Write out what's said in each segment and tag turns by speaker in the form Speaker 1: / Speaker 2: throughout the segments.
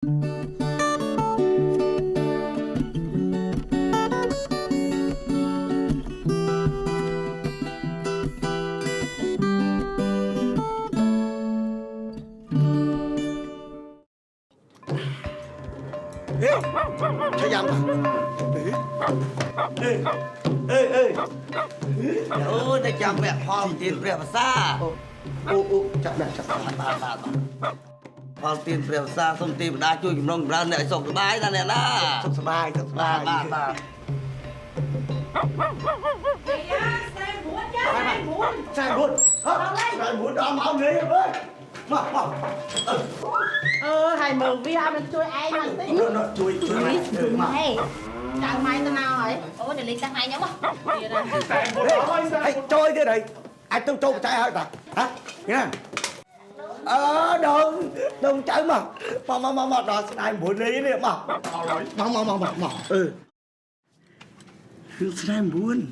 Speaker 1: ใช่ยัง
Speaker 2: โอ้ได้จำแบบพอตีนเปรียบซ่า
Speaker 1: จับได้จับ
Speaker 2: บ้าพอตีนเปรียบซ่าส้มตีนได้ช่วยกำลังเราเนี่ยส่งสบายนั่นเนี่ยนะ
Speaker 1: สบาย
Speaker 2: บ้า
Speaker 1: ใช่บุญใช่บุญดอมเอาเลยเว้ยมา
Speaker 3: thầy mừng vi mình chui ai mà tí
Speaker 1: nó chui
Speaker 3: mày chào mày tao nào rồi ủa để liên tao mày nhắm á
Speaker 1: trôi cái này ai tôi trôi chạy hơi ta hả nghe đừng chạy mà đó ai muốn lấy đi mà hương sai muốn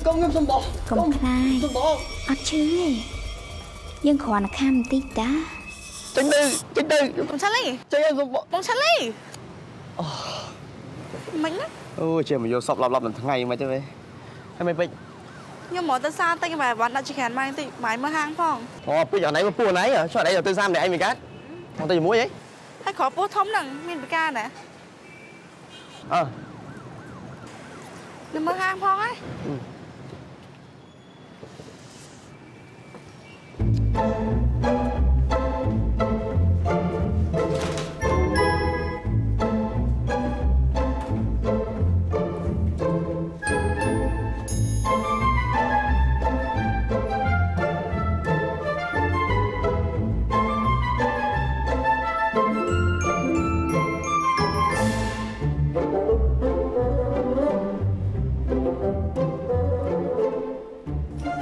Speaker 4: Công ngâm sông bò
Speaker 5: Công khai
Speaker 4: sông bò
Speaker 5: ở chứ dân khoan là kham tí ta
Speaker 4: tránh đi
Speaker 6: Bông xanh đi
Speaker 4: tránh em sông bò
Speaker 6: Bông xanh đi Mình á
Speaker 4: ôi chị mà vô sọc lọc lần tháng ngày mà chơi hay mày bị
Speaker 6: Nhưng mà tao xa tay cái bài bạn đã chỉ khán mang thì mãi mơ hang phong
Speaker 4: bây giờ nãy mà pua nãy à sao nãy giờ tôi giam để anh mày cát không tay muối vậy
Speaker 6: Hay khó bố thống nằng miền Bắc ca nè Đừng mơ hang phong ấy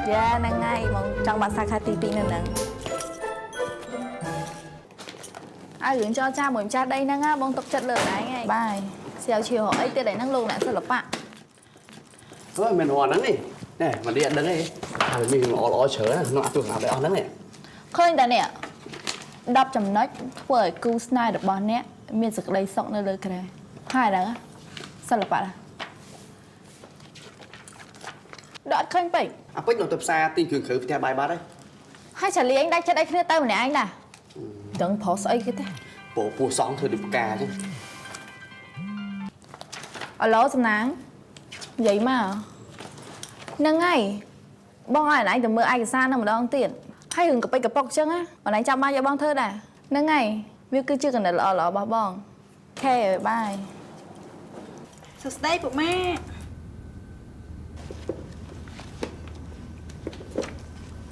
Speaker 5: dạ năng ngay mong trong bạn sạc ti pi nè ai gửi cho cha mồi cha đây năng á bông tập chất lửa này ngay bài xèo chiều họ ấy tới đấy năng luôn lại sao lập bạn
Speaker 4: thôi mình hòa nắng đi nè mà đi ăn nắng đi mình lo chở nó ăn tuồng nào để ăn nắng này
Speaker 5: ឃើញតានេះ10ចំណុចធ្វើឲ្យគូស្នេហ៍របស់អ្នកមានសេចក្តីសុខនៅលើក្រែហើយហ្នឹងសិល្បៈដកឃើញពេក
Speaker 4: à bích nó tập xa tin cường khử theo bài bát đấy
Speaker 5: ហើយចាលីអញដាច់ចិត្តឲ្យគ្នាទៅម្នាក់ឯងណាដឹងប្រុសស្អីគេទេ
Speaker 4: bộ pua sóng thôi được cà chứ
Speaker 5: ឥឡូវសំណាងនិយាយមកហ្នឹងហើយបងឲ្យអញទៅមើលឯកសារនឹងម្ដងទៀតហើយរឿងកប៉ិចកប៉ុកអញ្ចឹងណាបងឯងចាំបានយកបងធ្វើដែរហ្នឹងហើយវាគឺជាកណ្ដិតល្អរបស់បងខេបាយ
Speaker 6: Sao đây của mẹ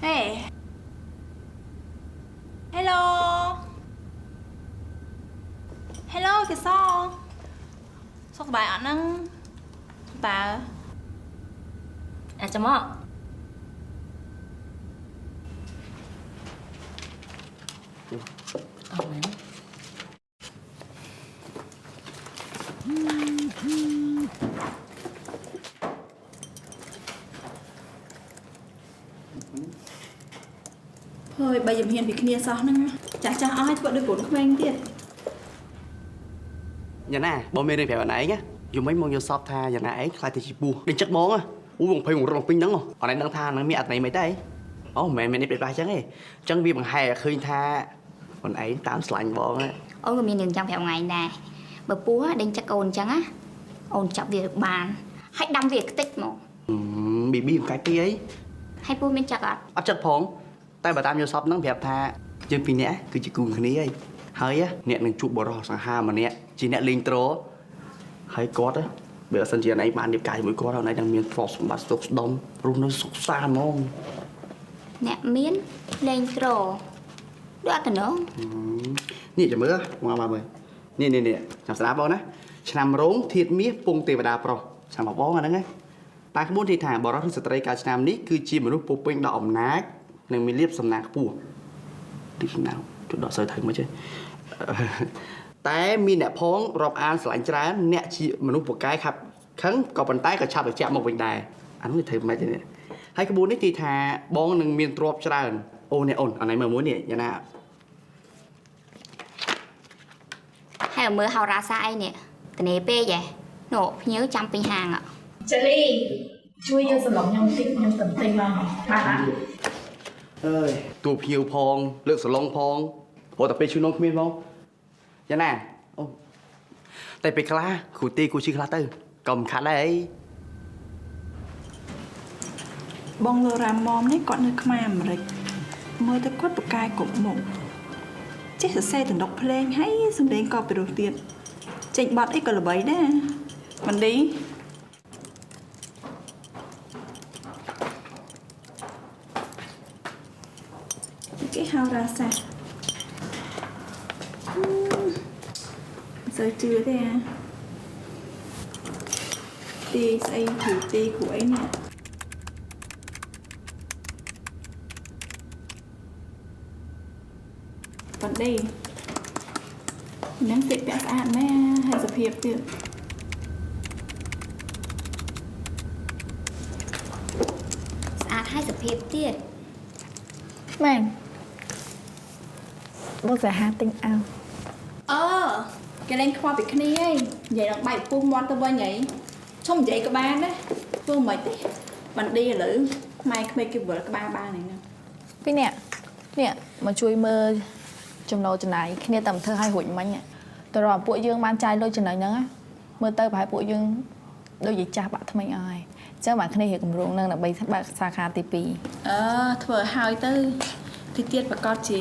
Speaker 6: Hey Hello Hello kìa sao Sao bài ảnh ăn Bà
Speaker 3: à chấm mọ
Speaker 6: Thôi bây giờ hiền bị kia sao năng chả cho ai vợ được của nó quen tiền
Speaker 4: nhà nè bố mẹ đi phải bạn ấy nhá dùng mấy món vô shop tha nhà nè ấy khai thì chỉ bua đi chắc món á uống một phê một rong pin nắng không ở đây đang tha nắng miệng này mấy tay mẹ đi bị bài trắng ấy trắng vi bằng hai khơi tha còn ấy tám sành bóng á
Speaker 3: Ôi còn mình đừng trong phèo ngày này bà bố đánh chắc ồn chẳng á ồn chọc việc được bàn hãy đâm việc tích một
Speaker 4: bị bi một cái tí ấy
Speaker 3: hay bố mình chắc ạ
Speaker 4: chất phong tay bà tam vô shop nắng đẹp tha chơi pin nhẽ cứ chỉ cùng cái ní ấy hơi á nè đừng chụp bò rò sang ha mà nè chỉ nè linh trố hơi cót á bây giờ sân chơi này bạn điệp cài mũi cót đâu này đang miền phò bắt sụp đông rung nó sụp xa mong
Speaker 3: nè miến lên trồ đó tao nữa
Speaker 4: นี่จะมือมาบ่นี่จำสนาบอนะชนำร้งเทียดมีปงเทวดาโปรชนำบอกมานั่นไงตาขบวนที่ถ่ายบอรัทุสตรีการชนำนี้คือจีมนุษย์ปูเป็นดอกอมนักหนึ่งมีเรียบสำนักปูดิสนาวจุดดอกเสยถึงไหมใช่แต่มีเนี่ยพ้องรอบอ่านสลายจานเนี่ยจีมนุษย์ปูกายครับครั้งก่อปันใต้กับชาวไปแจกมาเป็นได้อันนี้ถึงไหมใช่เนี่ยให้ขบวนนี้ที่ถ่ายบองหนึ่งมีตรวจจานโอเนี่ยอันไหนมาม้วนเนี่ยยันน่ะ
Speaker 3: hay là mưa hao ra sai nè từ nè bê vậy nổ nhớ trăm pin hàng ạ
Speaker 6: ចេលីជួយយកសន្លប់ខ្ញុំតិចខ្ញុំទៅទិញមកបានអត់
Speaker 4: เอ้ยตัวเพียวพองเลือกสลองพองโอ้แต่ไปชื่อน้องขมิ้นพองยันน่ะโอ้แต่ไปคลาขู่ตีกูชื่อคลาเตอร์กำขาดได้
Speaker 6: បងលូរ៉ាម៉មនេះគាត់នៅខ្មែរអាមេរិកមើលទៅគាត់ប្រកាយកុកមុខចេះសរសេរតំណុកភ្លេងហើយសំឡេងក៏ពិរោះទៀតចេញបត់អីក៏ល្បីដែរមិនឌីគេហៅរ៉ាសាសូវជឿទេទីស្អីគ្រូទីគ្រូអីនេះប៉ុន្តែនឹងតិចពាក់ស្អាតណាស់ហើយសភាពទៀត
Speaker 3: ស្អាតហើយសភាពទៀត
Speaker 5: មែនបងសាហាទិញអោ
Speaker 6: គេលេងខ្វល់ពីគ្នាហីនិយាយដល់បែកពុះមាត់ទៅវិញហីឈុំនិយាយក៏បានដែរធ្វើមិនទេបណ្ឌីឥឡូវម៉ែក្មេងគេវិលក្បាលបានហ្នឹង
Speaker 5: ពីនេះមកជួយមើលចំណូលចំណាយគ្នាតែធ្វើឲ្យរួចមិញតើរកពួកយើងបានចាយលុយចំណេញហ្នឹងមើលទៅប្រហែលពួកយើងដូចជាចាស់បាក់ថ្មីអស់ហើយអញ្ចឹងបាទគ្នារៀបគម្រោងនឹងដើម្បីបើកសាខាទី2
Speaker 6: ធ្វើឲ្យហើយទៅទីទៀតប្រកាសជា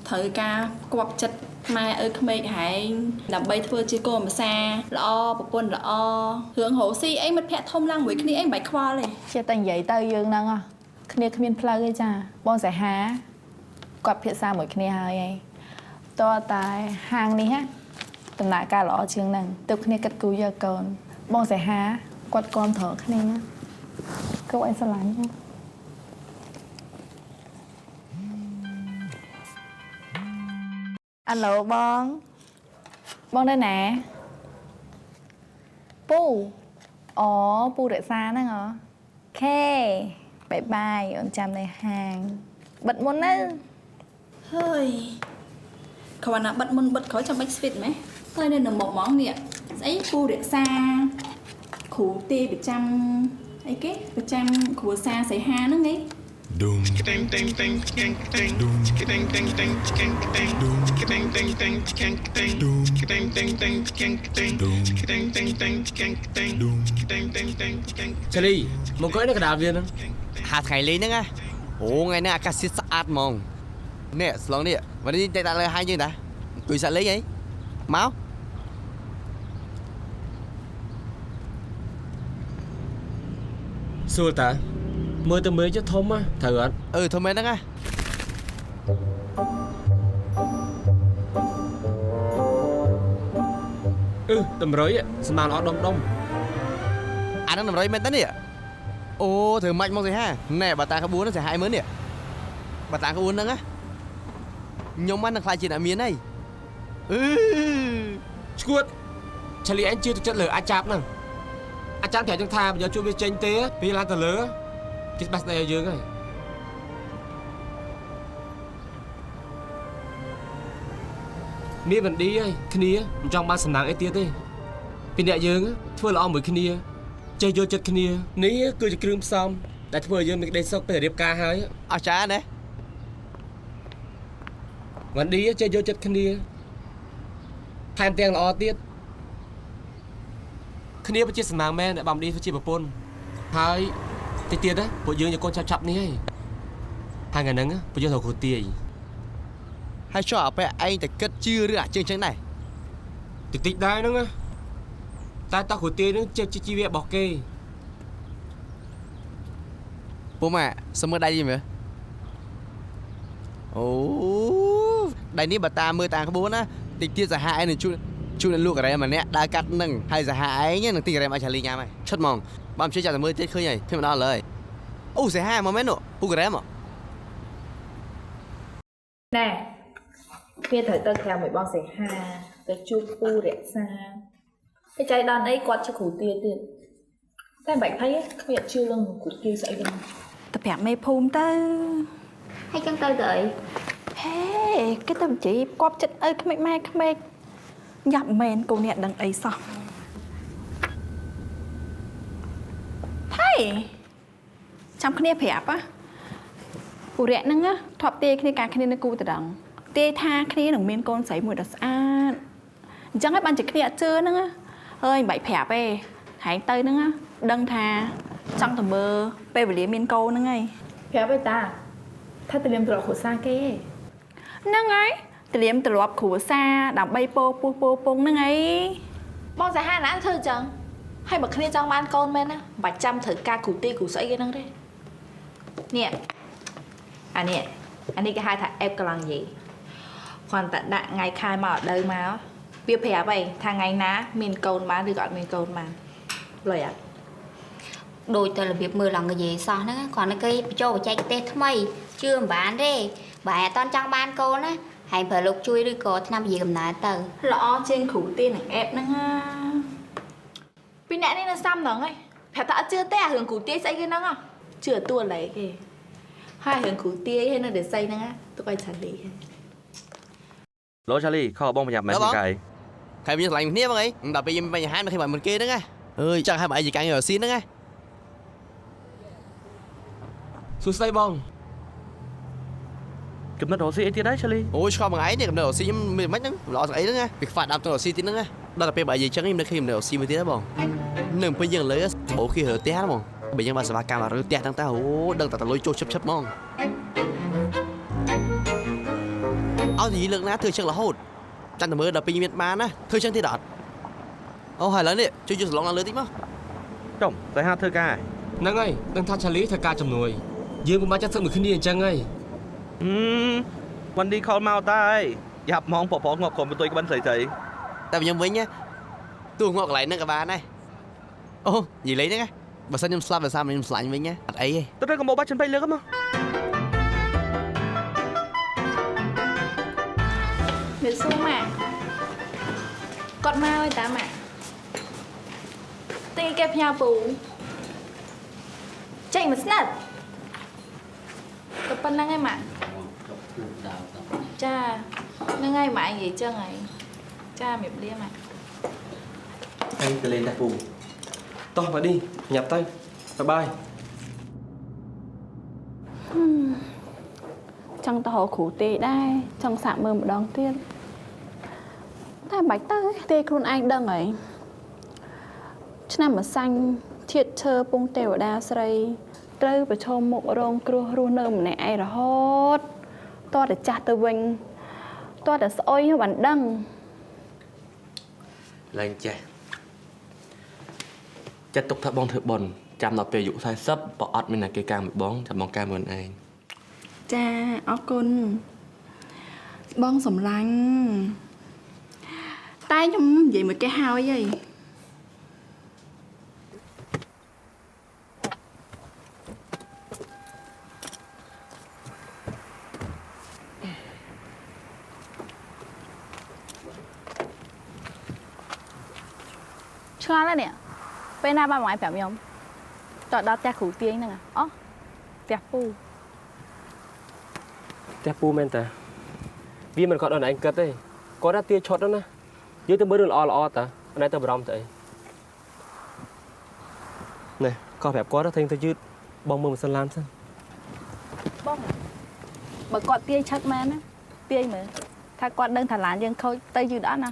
Speaker 6: ត្រូវការគប់ចិត្តម៉ែអើក្មេងហែងដើម្បីធ្វើជាកូនភាសាល្អប្រពន្ធល្អរឿងរោស៊ីអីមិត្តភក្តិធំឡើងមួយគ្នាអីមិនបាច់ខ្វល់ទេ
Speaker 5: ចេះតែនិយាយទៅយើងហ្នឹងគ្នាគ្មានផ្លូវទេចាបងសាហាគាត់ភាសាមួយគ្នាហើយឯងតើតែហាងនេះដំណើរការល្អជាងហ្នឹងទើបគ្នាគិតគូរយកកូនបងសាហាគាត់គាំទ្រគ្នាណាគូឲ្យស្រឡាញ់ណាអាឡូបងនៅណាពូអូពូរក្សាហ្នឹងហ៎ខេបាយអូនចាំនៅហាងបិទមុនទៅ
Speaker 6: ហើយគ្រាន់តែបិទមុនបិទក្រោយចាំបាច់ស្វីតម៉េះហើយនៅមុខហ្មងនេះស្អីពូរក្សាគ្រូទេប្រចាំអីគេប្រចាំគ្រូសាសីហាហ្នឹងឯង
Speaker 7: Doom. Ding ding ding ding ding. Doom. Ding ding ding ding ding. Doom. Ding ding ding ding ding. Doom. Ding ding ding ding ding. Doom. Ding ding ding ding ding. Doom. Ding ding ding ding.
Speaker 8: ចាលីមកកុយនៅកណ្ដាលវាហ្នឹង
Speaker 9: ហាថ្ងៃលេងហ្នឹងណាអូថ្ងៃនេះអាកាសធាតុស្អាតហ្មងនេះស្លងនេះวันนี้តែដាក់លើហើយយើងតាអង្គុយសាក់លេងអីមក
Speaker 8: សួរតាមើលទៅមើលចុះធំហ៎ត្រូវអត់
Speaker 9: ធំមែនហ្នឹងណា
Speaker 8: តម្រុយស្មានអត់ដុំ
Speaker 9: អាហ្នឹងតម្រុយមែនតើនេះអូធ្វើម៉ាច់មកទៅហាណែបើតាក្បួនហ្នឹងចា20000នេះបើតាក្បួនហ្នឹងណាខ្ញុំមិននឹងខ្លាចជាអ្នកមានអី
Speaker 8: ឈួតចាលីអញជឿទឹកចិត្តលើអាចចាប់ហ្នឹងអាចារ្យប្រាប់ចឹងថាបើយកជួយវាចេញទេពេលឡើងទៅលើគេបាស្ដីឲ្យយើងហើយមានវណ្ឌីហើយគ្នាមិនចង់បានសំណាងអីទៀតទេពីអ្នកយើងធ្វើល្អមួយគ្នាចេះយល់ចិត្តគ្នានេះគឺជាគ្រឿងផ្សំដែលធ្វើឲ្យយើងមានក្តីសុខពេលរៀបការហើយ
Speaker 9: អស្ចារ្យណា
Speaker 8: วันดีchơi vôចិត្តគ្នាថែមទាំងល្អទៀតគ្នាពិតជាសំណាងមែនដែលបំឌីធ្វើជាប្រពន្ធហើយតិចទៀតណាពួកយើងយកកូនចាប់នេះហើយហើយថ្ងៃហ្នឹងពួកយើងត្រូវគ្រូទាយ
Speaker 9: ហើយចុះអាប៉ែឯងតែគិតជឿរឿងអាជើងចឹងដែរ
Speaker 8: តិចដែរហ្នឹងណាតែតោះគ្រូទាយហ្នឹងជាជីវៈរបស់គេ
Speaker 9: ពុំអាសមើលដៃនេះមើលអូដៃនេះបើតាមមើលតាមក្បួនណាតិចទៀតសហឯងនឹងជួយអ្នកលក់ការ៉េម្នាក់ដើរកាត់នឹងហើយសហឯងនឹងទីការ៉េមកឆាលីញ៉ាំហើយឈិតហ្មងបើមិនជឿចាំតែមើលទៀតឃើញហើយខ្ញុំមិនដល់ឡើយអូសហមកមែននោះពូការ៉េមក
Speaker 5: ណែគ្នាត្រូវទៅក្រៅមួយបងសីហាទៅជួបពូរក្សាតែចៃដន្យអីគាត់ជាគ្រូទាយទៀតតែមិនបាច់ភ័យគ្មានជឿរឿងគ្រូទាយស្អីទេទៅប្រាប់មេភូមិទៅ
Speaker 3: ហើយចឹងទៅទៅអី
Speaker 5: ហេគេទៅនិយាយគប់ចិត្តអើក្មេកម៉ែក្មេកយ៉ាប់មែនកូនអ្នកដឹងអីសោះហេចាំគ្នាប្រាប់ពូរៈហ្នឹងធ្លាប់ទាយគ្នាការគ្នានៅគូតដងទាយថាគ្នានឹងមានកូនស្រីមួយដ៏ស្អាតអញ្ចឹងហើយបានជាគ្នាអត់ជឿហ្នឹងហើយមិនបាច់ប្រាប់ទេហែងទៅហ្នឹងដឹងថាចង់ទៅមើលពេលវេលាមានកូនហ្នឹងហើយប្រាប់ឯតាថាត្រៀមទ្រព្យគ្រួសារគេហ្នឹងហើយត្រៀមទ្រព្យគ្រួសារដើម្បីពោពោះពោពងហ្នឹងហើយបងសាហាណាធ្វើអញ្ចឹងហើយបើគ្នាចង់បានកូនមែនណាមិនបាច់ចាំត្រូវការគ្រូទីគ្រូស្អីគេហ្នឹងទេនេះអានេះគេហៅថាអេបកន្លងយីគាត់តែដាក់ថ្ងៃខែមកអត់ទៅមកវាប្រាប់ឯងថាថ្ងៃណាមានកូនបានឬក៏អត់មានកូនបានលុយអត់
Speaker 3: ដូចតែរបៀបមើលឡើងនិយាយសោះហ្នឹងគាត់នៅគេបញ្ចូលបច្ចេកទេសថ្មីជឿមិនបានទេបើអត់តន់ចង់បានកូនណាហើយប្រើលោកជួយឬក៏ឆ្នាំវិយាកំណើតទៅល្អជាងគ្រូទាយនឹងអេបហ្នឹងណាពីអ្នកនេះនៅសាំហ្នឹងឯងប្រាប់ថាអត់ជឿទេអារឿងគ្រូទាយស្អីគេហ្នឹងជឿតួលេគេហើយរឿងគ្រូទាយហើយនៅដេស័យហ្នឹងទុកឲ្យឆាលី
Speaker 2: លោកឆាលីខកបងប្រញាប់មែនទេកាយ
Speaker 9: ខែវិញឆ្លាញ់គ្នាបងអីដល់ពេលយើងបញ្ហាមិនឃើញបើមិនគេហ្នឹងអើយចង់ឲ្យបើអីជាកាយឲ្យស៊ីហ្នឹង
Speaker 8: សួស្ដីបង
Speaker 2: កំណត់រកស៊ីអីទៀតដែរឆាលី
Speaker 9: អូយឆ្កល់មួយថ្ងៃនេះកំណត់រកស៊ីខ្ញុំមិនមិនហ្នឹងល្អស្អីហ្នឹងពីខ្វះដើមទៅរកស៊ីទៀតហ្នឹងដល់តែពេលបើនិយាយចឹងខ្ញុំនឹកឃើញកំណត់រកស៊ីមួយទៀតបងនឹងពេលយើងលើអូគេរើផ្ទះហ្មងបើយើងបើសេវាកម្មរើផ្ទះហ្នឹងតើអូដឹងតែលុយចូលឈឹបឈឹបហ្មងអត់និយាយលើកណាធ្វើចឹងរហូតចាំតែមើលដល់ពេលមានបានណាធ្វើចឹងទៀតអត់អូហើយឡើយនេះជួយយកសឡងឡើងលើតិចមកចំតែហាធ្វើការ
Speaker 8: ហ្នឹងហើយដឹងថាឆាលីធ្វើការជំនួយយើងមិនបាច់ចាត់សឹកមួយគ្នាអញ្ចឹងហើយ
Speaker 2: วันดีคอลมาตายหยับมองปอๆงอกคนเป็นตัวกันใส่ใจ
Speaker 9: តែខ្ញុំវិញទូងក់កន្លែងហ្នឹងក៏បានដែរអូនិយាយលេងហ្នឹងបើសិនខ្ញុំស្លាប់ដោយសារខ្ញុំស្លាញ់វិញអត់អីទេ
Speaker 2: ទៅកុំបោកបាច់ចំបៃលើកមក
Speaker 5: វាសួរម៉ាគាត់មកហើយតាម៉ាតែគេផ្ញើពូចេញមកស្និទ្ធទៅប៉ុណ្្នឹងឯងម៉ាចាហ្នឹងហើយម៉ានិយាយចឹងហើយចាមៀបលាម៉ា
Speaker 8: អញទៅលេងតែពូតោះបើđiញ៉ាប់ទៅបាយ
Speaker 5: ចង់ទៅរកគ្រូទេដែរចង់សាកមើលម្ដងទៀតតែមិនបាច់ទៅទេខ្លួនឯងដឹងហើយឆ្នាំម្សាញ់ឈៀតឈើពងទេវតាស្រីត្រូវប្រឈមមុខរងគ្រោះរស់នៅម្នាក់ឯងរហូតតតែចាស់ទៅវិញតតែស្អុយបានដឹង
Speaker 8: ឡើងចេះចិត្តទុកថាបងធ្វើបន់ចាំដល់ពេលអាយុ40បើអត់មានអ្នកគេការមួយបងចាំបងការមួយឯង
Speaker 5: ចាអរគុណបងសំឡាញ់តែខ្ញុំនិយាយមួយគេហើយហីឆ្ងល់ហើយនេះពេលណាបានមកឲ្យប្រាប់ខ្ញុំតើដល់ផ្ទះគ្រូទាយហ្នឹងអូផ្ទះពូ
Speaker 8: តែពូមែនតាវាមិនគាត់ដល់ឯងគិតទេគាត់ថាទាឈុតណាយើងទៅមើលរឿងល្អៗតាអត់ទៅបារម្ភទៅអីណែក៏ប្រាប់គាត់ថាទៅយឺតបងមើលម៉ាស៊ីនឡានសិន
Speaker 5: បងបើគាត់ទាយឆឹកមែនណាទាយមើល ថាគាត់ដឹងថាឡានយើងខូចទៅយឺតអត់ណា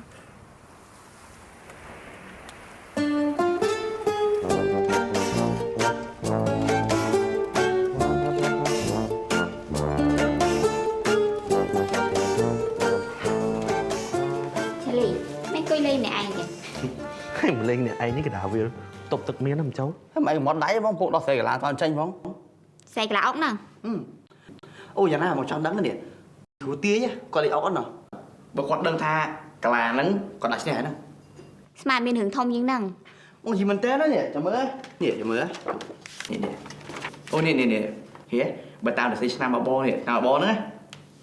Speaker 3: Charlie មិនគួយលេងអ្នកឯងទេ
Speaker 1: Mình lên nè, anh cái đảo vừa tục tực miếng nằm cháu.
Speaker 4: Mày món đáy bóng phụ đó phải là toàn tranh bóng.
Speaker 3: សេកឡាអុកណា
Speaker 4: Ôi nhà nào một trăm đắng cái nè. Thú tía nhá, con đi ốc nào. Bà con đăng tha, cả là nắng, còn đã xe nè.
Speaker 3: ស្មានមានរឿងធំជាងហ្នឹង
Speaker 4: Ôi gì mình té đó nè, chả mơ. Nè, chả mơ. Nè nè. Ôi nè nè nè. Hế, bà tao để xây xe nào bò nè, nào bò nữa.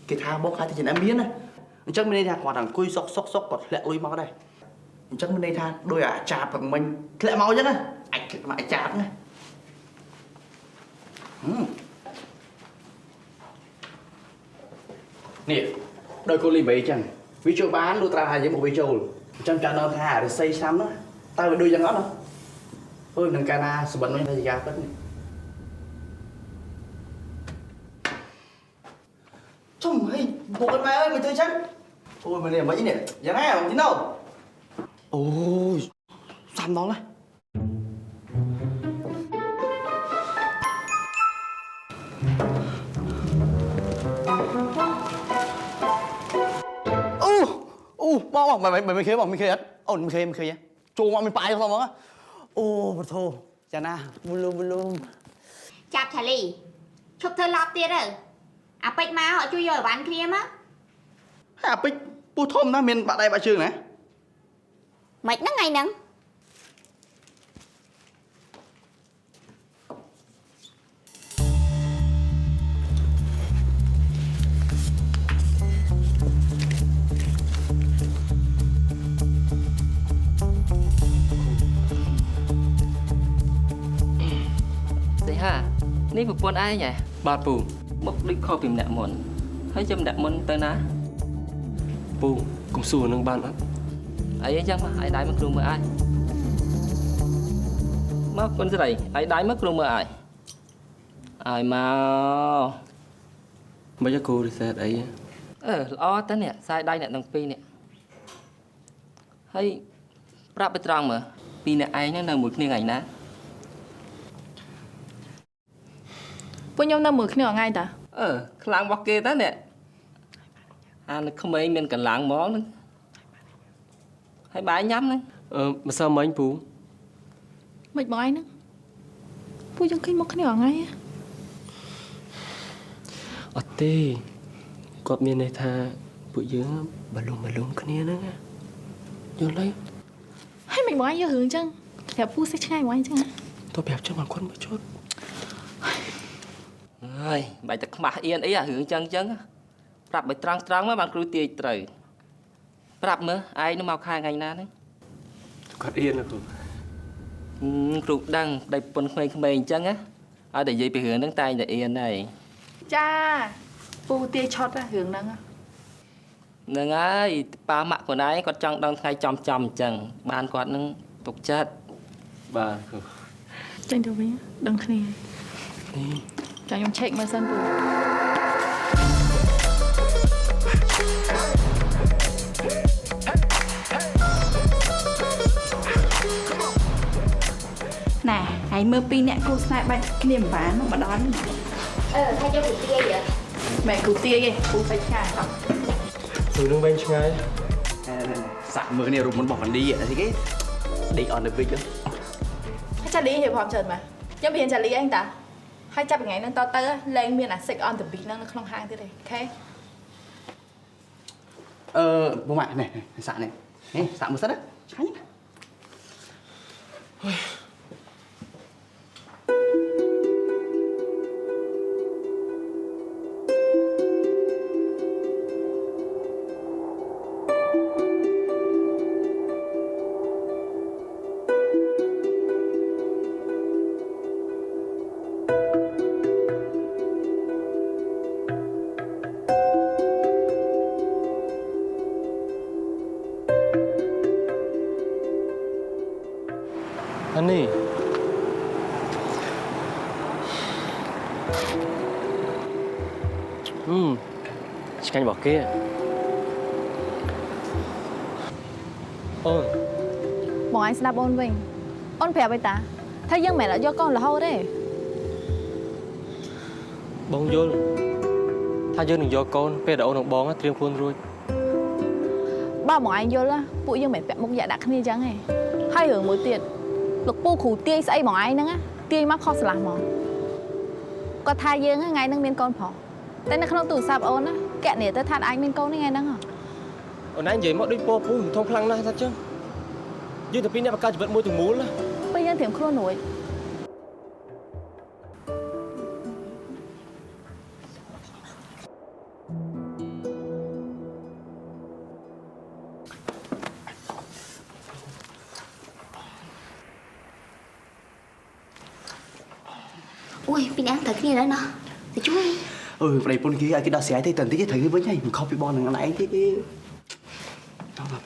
Speaker 4: Cái tha bó khai thì trên em biến nè. Chắc mình đây tha quả thằng cùi sóc sóc sóc còn lẹ lui mau đây. Chắc mình đây tha đôi chạp bằng mình lẹ mau chứ nè. Ảch mà chạp nè. Nè, đôi cô ly bấy chẳng. Ví dụ bán đôi tra với một ví dụ. Trong cho nó thả để xây xăm đó. Tao phải đôi chẳng đó đâu. Ôi nâng ca na sự bận nó gì ra tất này. Trời ơi, bộ con mày ơi, mày chơi chắc. Ôi mày này mấy nè, giá này không chín đâu. Ôi, xăm đó này. Bong mày khế bong mày khế hết. Ồ mày khế á. Chô mà mày phải không á. Ô bật thô. Chà na, bùm.
Speaker 3: ចាប់ Charlie ឈប់ធ្វើឡប់ទៀតទៅអាពេជ្រមកhọជួយយកអីវ៉ាន់គ្នាមក
Speaker 4: À bích, bố thôm đó, mình bạn đây bạn trường này.
Speaker 3: មិនហ្នឹងថ្ងៃហ្នឹង
Speaker 10: Đấy ha, ní một con ai nhỉ?
Speaker 8: បាទពូ
Speaker 10: Mục đích khó tìm nạ môn. Thấy châm nạ môn tới ná.
Speaker 8: ពូកុំសួរនឹងបានអត់
Speaker 10: Ấy chăng mà, ai đáy mất luôn mà ai? Mất con gì đây? Ai đáy mất luôn mà ai? Ai mau.
Speaker 8: មិនយកគូរីសែតអី
Speaker 10: Lo tới nè, sai đây nè thằng Pi nè. Hay prap bên trong mà. Pi nè ai nó nâng một kia ngày ná.
Speaker 5: ពួកខ្ញុំនៅមួយគ្នាថ្ងៃតា
Speaker 10: ខ្លាំងរបស់គេតើនេះអានៅក្មេងមានកន្លងហ្មងហ្នឹងហើយបាយញ៉ាំហ្នឹង
Speaker 8: ម្សិលមិញពូ
Speaker 5: មិនបងឯងហ្នឹងពួកយើងឃើញមកគ្នាថ្ងៃ
Speaker 8: អត់ទេគាត់មានន័យថាពួកយើងបលុំគ្នាហ្នឹងយល់ទេ
Speaker 5: ហើយមិនបងឯងយករឿងអញ្ចឹងប្រាប់ពូសិឆ្ងាយបងឯងអញ្ចឹង
Speaker 8: តោះប្រាប់ចាំបានគាត់មកជត់
Speaker 10: ហើយបាយតែខ្មាស់អៀនអីអារឿងចឹងប្រាប់ឲ្យត្រង់មកបានគ្រូទាយត្រូវប្រាប់មើលឯងនឹងមកខែថ្ងៃណាហ្នឹង
Speaker 8: គាត់អៀនណាគ្រូ
Speaker 10: គ្រូដឹងដៃពុនក្មេងៗអញ្ចឹងណាឲ្យតែនិយាយពីរឿងហ្នឹងតែងតែអៀនហើយ
Speaker 5: ចាពូទាយឆត់រឿងហ្នឹង
Speaker 10: ហ្នឹងហើយប៉ាម៉ាក់ខ្លួនឯងគាត់ចង់ដឹងថ្ងៃចំអញ្ចឹងបានគាត់នឹងទុកចិត្ត
Speaker 8: បាទគ្រូ
Speaker 5: ចេញទៅវិញដឹងគ្នា
Speaker 8: នេះ
Speaker 5: ចាំខ្ញុំឆែកមើលសិនពូ
Speaker 6: Nè, hãy mơ pin nè, cô sai bạn niềm bán mà đón.
Speaker 3: ថាយកពីទាយយើ
Speaker 6: Mẹ cứu tia kìa, cô phải trả không?
Speaker 8: ព្រោះនឹងវិញឆ្ងាយ
Speaker 4: Sạ mưa này rồi muốn bỏ hắn đi vậy thì cái. Đi on the big đó.
Speaker 5: Chả lý hiệp họp trần mà nhưng hiện chả lý anh ta hai chấp ngày nên to tơ lên miền là six on the beat nó không hang thế này ok
Speaker 4: Bố mẹ này, Sạ này. Này, Sạ một sất á. Trái nhá.
Speaker 8: anh điឆ្កាញ់របស់គេ Ôn
Speaker 5: បងឯងស្ដាប់អូនវិញអូនប្រាប់ឲ្យតាថាយើងមិនមែនអត់យកកូនរហូតទេ
Speaker 8: Bông vô Tha dương đừng vô con Bây giờ ôn đồng bóng Triêm khuôn rồi
Speaker 5: បើបងឯងយល់ពួកយើងមិនពាក់មុខយ៉ាដាក់គ្នាអញ្ចឹងទេហើយរឿងមួយទៀតលោកពូគ្រូទាយស្អីបងឯងហ្នឹងទាយមកខុសឆ្លាស់ហ្មងគាត់ថាយើងថ្ងៃហ្នឹងមានកូនប្រុសតែនៅក្នុងទូរស័ព្ទអូនកណនីទៅថាអាចមានកូនថ្ងៃហ្នឹង
Speaker 8: Ôn anh vậy mà đôi bố bố thông khăn này thật chứ Dương tập pin này bà ca chỉ vẫn môi từng mũ là
Speaker 5: ពេលយើងត្រៀមខ្លួនរួច
Speaker 3: Ui, pin ăn thật như đấy nè. Thì chú ơi.
Speaker 4: Đây pun kia cái đó sẽ thấy tình tí thấy với nhảy mình copy bon thằng này thế đó là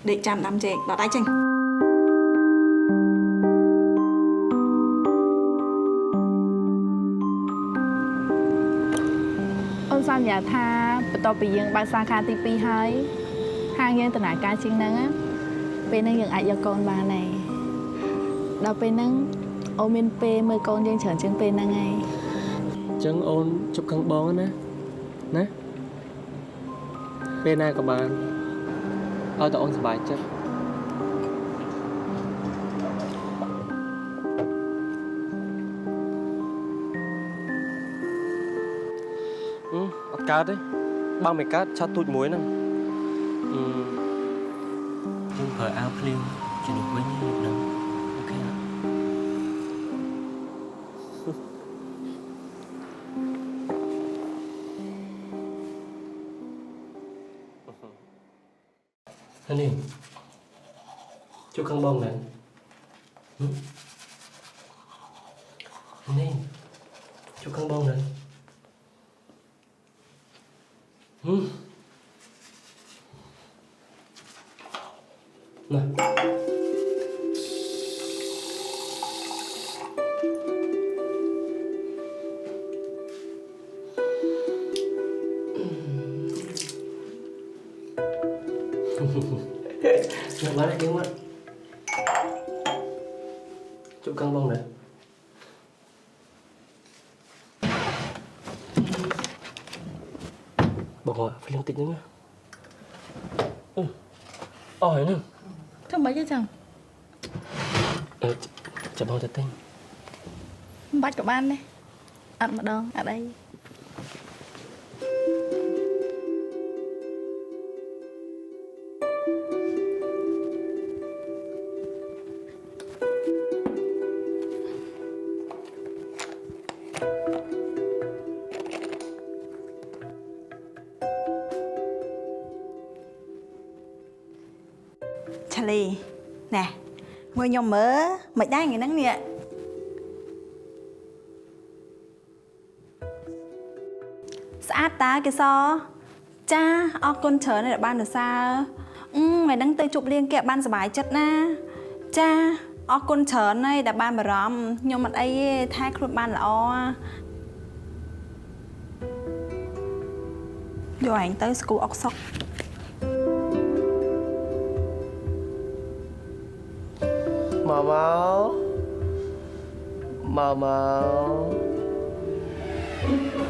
Speaker 6: Để chạm đám chè đỏ tay chanh.
Speaker 5: Ôn sao nhà thaបន្ទាប់ពីយើងបើកសាខាទី2ហើយហាងយើងដំណើរការជាងហ្នឹងពេលហ្នឹងយើងអាចយកកូនបានហើយដល់ពេលហ្នឹងអូនមានពេលមើលកូនយើងច្រើនជាងពេលហ្នឹងហើយ
Speaker 8: Chân ôn chụp khăn bóng á nè Bên này của bạn Ôi tao ôn sửa bài chất Cát đấy Bao mày cát cho tụi muối nè Nhưng phải áo clean Chỉ được với như được đâu Ok ạ Anh đi Chúc khăn bông này Anh đi Chúc khăn bông này Này Được quá đấy đúng không ạ Chụp căng bông này Bọc ngọt phải liên tịch nữa nha Ôi nữa
Speaker 5: Thôi mấy chứ chẳng
Speaker 8: Chả bông thật tinh
Speaker 5: Bắt của ban đi Ăn mà đòn ở đây
Speaker 6: Charlie nè ngồi nhóm mớ mày đang ngày nắng nè xã ta cái so cha ở con chờ này là ban được sao mày đang tới chụp liên kẹp ban bài chất na cha ở con chờ này là ban bà rõm nhưng mà ấy thay khuôn ban là o vô ảnh tới school Oxford
Speaker 8: Màu máu Màu máu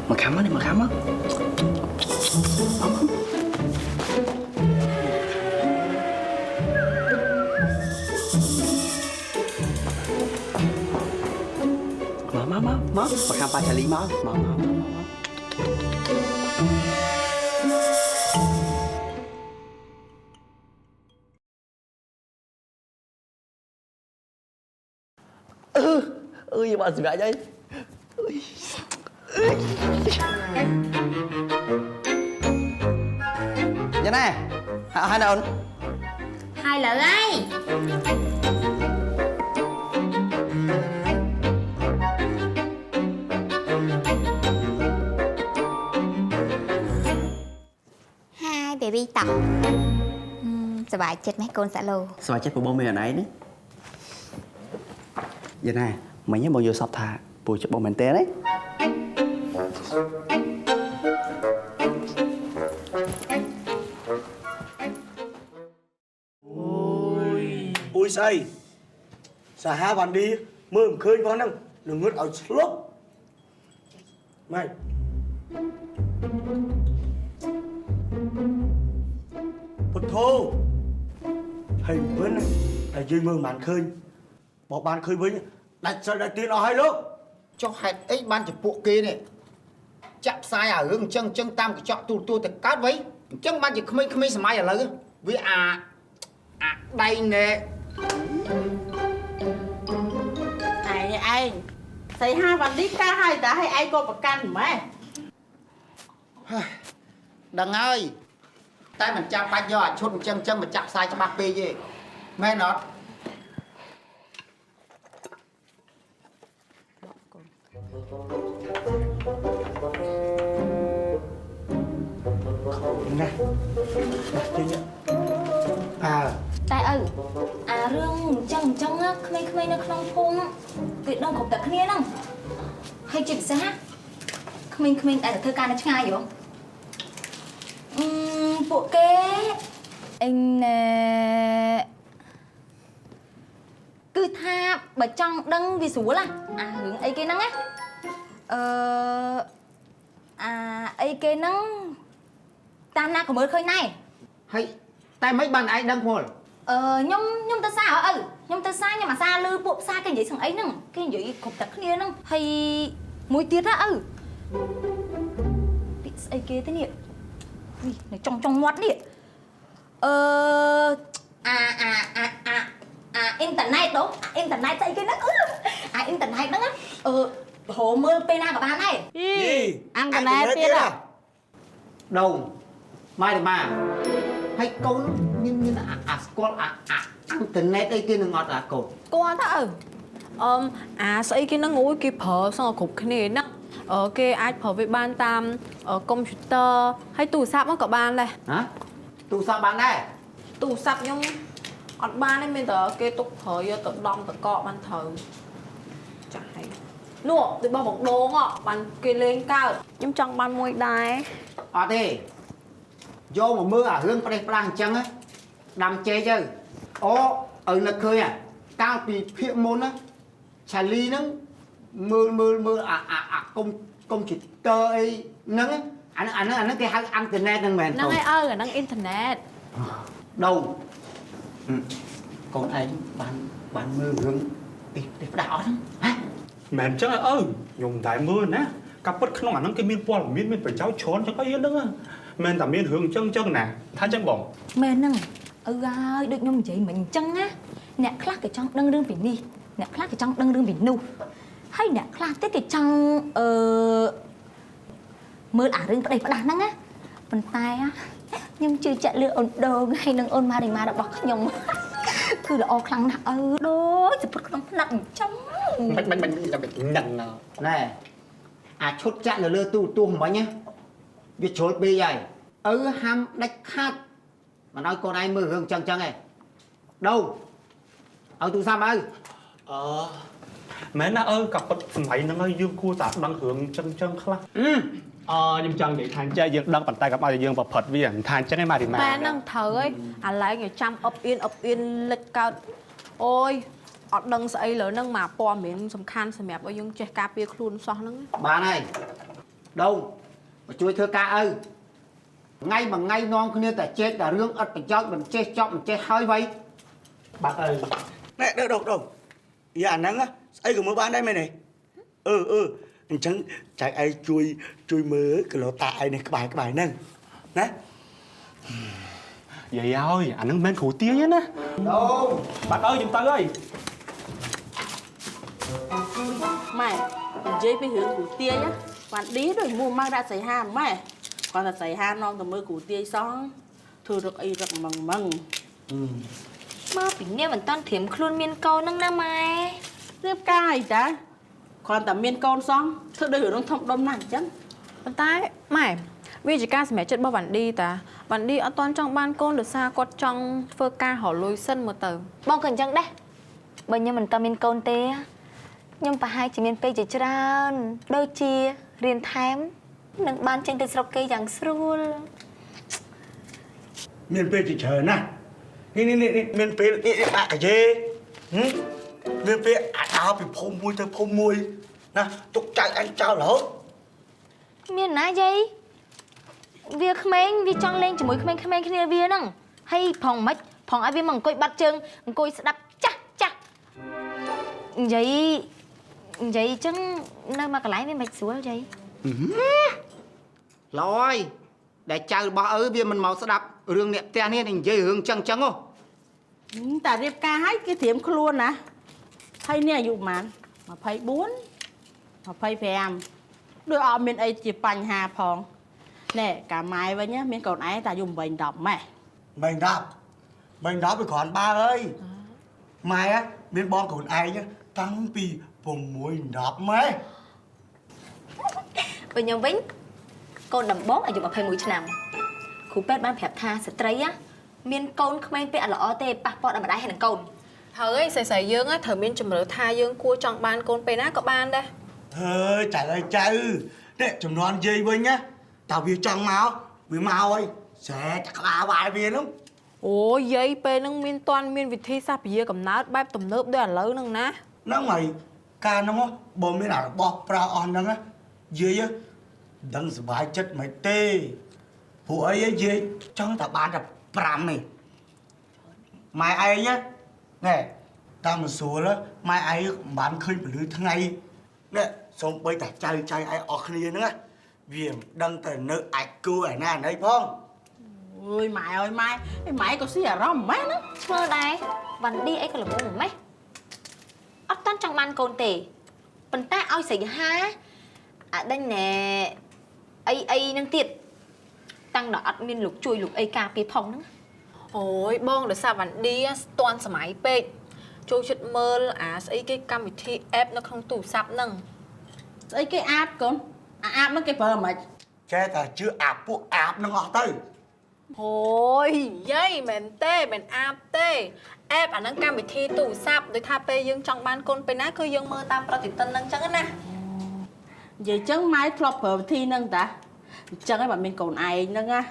Speaker 4: Mà khám á đi mà khám á Má mà khám ba chả lý má má Ơi bạn gì vậy đây Dạ nè hai đâu
Speaker 3: Hai lợ ấy. Hai baby tập. Sờ bài chết mấy con xả lô.
Speaker 4: Sờ bài chết của bố mẹ ở nấy đấy. Dạ nè mày nhớ bao nhiêu sọc thà bùi cho bố mẹ té đấy.
Speaker 1: ស្អីសាហាវ៉ាន់ឌីមើលមិនឃើញផងហ្នឹងនឹងងឹតឲ្យស្លុបម៉េចពុទ្ធោហើយមិនតែយើងមើលមិនបានឃើញបើបានឃើញវិញដាច់សិលដាច់ទៀនអស់ហើយលោកចុះហេតុអីបានចំពួកគេនេះចាក់ផ្សាយឲ្យរឿងអញ្ចឹងតាមកញ្ចក់ទូទៅកើតវិញអញ្ចឹងបានជាក្មេងៗសម័យឥឡូវវាអាដៃណែ
Speaker 11: ឯងស្អីហាវ៉ាន់ឌីកាហើយតាឲ្យឯងក៏ប្រកាន់ម៉េះ
Speaker 1: ដឹងហើយតែមិនចាំបាច់យកអាឈុតអញ្ចឹងមកចាក់ផ្សាយច្បាស់ពេកទេមែនអត់ណាចេញ
Speaker 3: តែឪអារឿងអញ្ចឹងក្មេងៗនៅក្នុងភូមិគេដឹងគ្រប់តែគ្នាហ្នឹងហើយជាពិសេសក្មេងៗតែធ្វើការនៅឆ្ងាយហ៎ពួកគេអញគឺថាបើចង់ដឹងវាស្រួលអារឿងអីគេហ្នឹងណាអីគេហ្នឹងតាមណាក៏មើលឃើញដែរហើយតែមិនបានឯងដឹងពលខ្ញុំទៅសារឪខ្ញុំទៅសារខ្ញុំអាសាលឺពួកផ្សារគេនិយាយស្ងអីហ្នឹងគេនិយាយគ្រប់តែគ្នាហ្នឹងហើយមួយទៀតណាឪពីស្អីគេទេនេះនៅចុងមាត់នេះអ៊ីនធឺណិតដូអ៊ីនធឺណិតស្អីគេហ្នឹងអ៊ីនធឺណិតហ្នឹងហៅមើលពេលណាក៏បានដែរអ៊ីនធឺណិតទៀត
Speaker 1: ដូងម៉ែទៅម៉ាហើយកូនមានអាស្គាល់អ៊ីនធឺណិតអីគេនឹងអត់អាកូន
Speaker 5: គាត់ទៅអាស្អីគេហ្នឹងអូយគេប្រើសងគ្រប់គ្នាហ្នឹងគេអាចប្រើវាបានតាមកុំព្យូទ័រហើយទូរស័ព្ទហ្នឹងក៏បានដែរ
Speaker 1: ហ៎ទូរស័ព្ទបានដែរ
Speaker 5: ទូរស័ព្ទខ្ញុំអត់បានទេមានតែគេទុកប្រើយកទៅដំតកកបានត្រូវចាស់ហើយនោះដូចបោះបងដូងបានគេលេងកើតខ្ញុំចង់បានមួយដែរ
Speaker 1: អត់ទេយកមកមើលអារឿងប្រេះផ្ដាស់អញ្ចឹងដាំចេកទៅអូនឹកឃើញកាលពីភាគមុនណាឆាលីហ្នឹងមើលអាកុំព្យូទ័រអីហ្នឹងអាហ្នឹងគេហៅអ៊ីនធឺណិតហ្នឹងមែន
Speaker 5: ហ្នឹងហើយអាហ្នឹងអ៊ីនធឺណិត
Speaker 1: ដូងកូនឯងបានមើលរឿងពីផ្ដាស់អត់ហ្នឹងហ៎មែនចឹងអើខ្ញុំតែមើលណាកាប់ពិតក្នុងអាហ្នឹងគេមានព័ត៌មានមានប្រយោជន៍ច្រើនចឹងអីហ្នឹងមែនតែមានរឿងចឹងណាថាចឹងបង
Speaker 3: មែនហ្នឹងហើយដូចខ្ញុំនិយាយមិញអញ្ចឹងណាអ្នកខ្លះគេចង់ដឹងរឿងពីនេះអ្នកខ្លះគេចង់ដឹងរឿងពីនោះហើយអ្នកខ្លះទៀតគេចង់មើលអារឿងប្តីផ្ដាស់ហ្នឹងណាប៉ុន្តែខ្ញុំជឿជាក់លើអូនដូងហើយនឹងអូនម៉ារីម៉ារបស់ខ្ញុំគឺល្អខ្លាំងណាស់ដូចសពុតក្នុងផ្នែកអញ្ចឹង
Speaker 1: មិនហ្នឹងណែអាឈុតចាក់នៅលើទូទស្សន៍មិញណាវាជ្រុលពេកហើយហាំដាច់ខាត់មិនឲ្យកូនឯងមើលរឿងចឹងឯងដូងឲ្យទូរស័ព្ទឲ្យមែនណាកាប់ពិតសម័យហ្នឹងហើយយើងគួរតែដឹងរឿងចឹងខ្លះខ្ញុំចង់និយាយថាអញ្ចឹងយើងដឹងប៉ុន្តែកុំឲ្យយើងប្រព្រឹត្តវាថាអញ្ចឹងឯងម៉ារីម៉ា
Speaker 5: តែហ្នឹងត្រូវហើយអាឡែងឲ្យចាំអប់អៀនលិចកើតអូយអត់ដឹងស្អីលើហ្នឹងមកព័ត៌មានសំខាន់សម្រាប់ឲ្យយើងចេះការពារខ្លួនសោះហ្នឹង
Speaker 1: បានហើយដូងមកជួយធ្វើការឲ្យថ្ងៃមួយថ្ងៃនាំគ្នាតែជែកតែរឿងឥតប្រយោជន៍មិនចេះចប់មិនចេះហើយវៃបាទអើណែដូងអាហ្នឹងស្អីក៏មើលបានដែរមែនទេអញ្ចឹងចែកឯងជួយមើលគីឡូតាឯងនេះក្បែរហ្នឹងណាយាយហើយអាហ្នឹងមិនគ្រូទាយទេណាដូងបាទអើខ្ញុំទៅហើយ
Speaker 11: ម៉ែនិយាយពីរឿងគ្រូទាយបានឌីដូចមួម៉ៅដាក់ស្រីហាម៉ែគាត់ថាស្រីហានាំទៅមើលគ្រូទាយសោះធ្វើរឹកអីរឹកម៉ង
Speaker 3: មកពីនេះមិនតាន់ត្រៀមខ្លួនមានកូនហ្នឹងណាម៉ែ
Speaker 11: រៀបការអីតាគាត់តែមានកូនសោះធ្វើដូចរឿងធំដុំណាស់អញ្ចឹង
Speaker 5: ប៉ុន្តែម៉ែវាជាការសម្រេចចិត្តរបស់វ៉ាន់ឌីតាវ៉ាន់ឌីអត់ទាន់ចង់បានកូនដោយសារគាត់ចង់ធ្វើការរលួយសិនមើលទៅ
Speaker 3: បងក៏អញ្ចឹងដែរបើខ្ញុំមិនតាន់មានកូនទេខ្ញុំប្រហែលជាមានពេលជាច្រើនដូចជារៀនថែមនឹងបានចេញទៅស្រុកគេយ៉ាងស្រួល
Speaker 1: មានពេលជាច្រើនណាស់
Speaker 2: នេះមានពេលដាក់កាយេមានពេលអាចដើរពីភូមិមួយទៅភូមិមួយណាទុកចៅអញចោលរហូត
Speaker 3: មានណាយាយវាក្មេងវាចង់លេងជាមួយក្មេងៗគ្នាវាហ្នឹងហើយផងមិនផងឲ្យវាមកអង្គុយបាត់ជើងអង្គុយស្ដាប់ចាស់និយាយអញ្ចឹងនៅមកកន្លែងវាមិនស្រួលយាយ
Speaker 1: ឡយដែលចៅរបស់ឪវាមិនមកស្ដាប់រឿងអ្នកផ្ទះនេះនិយាយរឿងចឹងហ៎
Speaker 11: តែរៀបការឲ្យគេត្រៀមខ្លួនណាហើយនេះអាយុប៉ុន្មាន 24 25ដូចអត់មានអីជាបញ្ហាផងណែកាម៉ែវិញមានកូនឯងតែអាយុ8 10ម៉ែ
Speaker 2: 8 10វាគ្រាន់បើអើយម៉ែមានបងកូនឯងតាំងពី6 10ម៉ែ
Speaker 3: បើខ្ញុំវិញកូនដំបងអាយុ21ឆ្នាំគ្រូពេទ្យបានប្រាប់ថាស្ត្រីមានកូនក្មេងពេកអត់ល្អទេប៉ះពាល់ដល់ម្ដាយហើយនឹងកូន
Speaker 5: ហើយស្រីយើងត្រូវមានជំរឿថាយើងគួរចង់បានកូនពេលណាក៏បានដែរ
Speaker 2: thôi trả lời chữ đấy chúng nó ăn gì với nhá tao biết chẳng máu với máu ấy sẽ chắc là vài viên lắm
Speaker 5: អូយាយពេលហ្នឹងមានតន់មានវិធីសាស្ត្រពជាកំណើតបែបទំនើបដូចឥឡូវហ្នឹងណា
Speaker 2: nó mày ca nó bố mới là bọc ra on đó á dưới á đừng sự bài chất mày tê phụ ấy dưới trong ta bán là pram này mai ai nhá nè tao một số đó mai ai bán khơi một lưới thằng này nè xong bây ta chơi ai ở kia nữa vì đăng tờ nợ ai cưa ai nè đấy phong
Speaker 11: ôi mày ơi mày có xí à rong má nó
Speaker 3: ធ្វើដែរវ៉ាន់ឌីអីក៏ល្មមម៉េះអត់តាន់ចង់បានកូនទេប៉ុន្តែឲ្យស្រីហាអាដេញណែអីនឹងទៀតតាំងដល់អត់មានលោកជួយលោកអីការពារផងហ្នឹង
Speaker 5: អូយបងដោយសារវ៉ាន់ឌីស្ទាន់សម័យពេកចូលចិត្តមើលអាស្អីគេកម្មវិធី app នៅក្នុងទូរស័ព្ទហ្នឹង
Speaker 11: ស្អីគេអាបកូនអាបហ្នឹងគេប្រើមិន
Speaker 2: che ta chưa áp buộc áp nó ngọt tới
Speaker 5: អូយយាយមែនទេមិនអាប់ទេ app អាហ្នឹងកម្មវិធីទូរស័ព្ទដូចថាពេលយើងចង់បានកូនពេលណាគឺយើងមើលតាមប្រតិទិនហ្នឹងចឹងណា
Speaker 11: និយាយចឹងម៉ែធ្លាប់ប្រើវិធីហ្នឹងតាអញ្ចឹងឯងបើមានកូនឯងហ្នឹងណា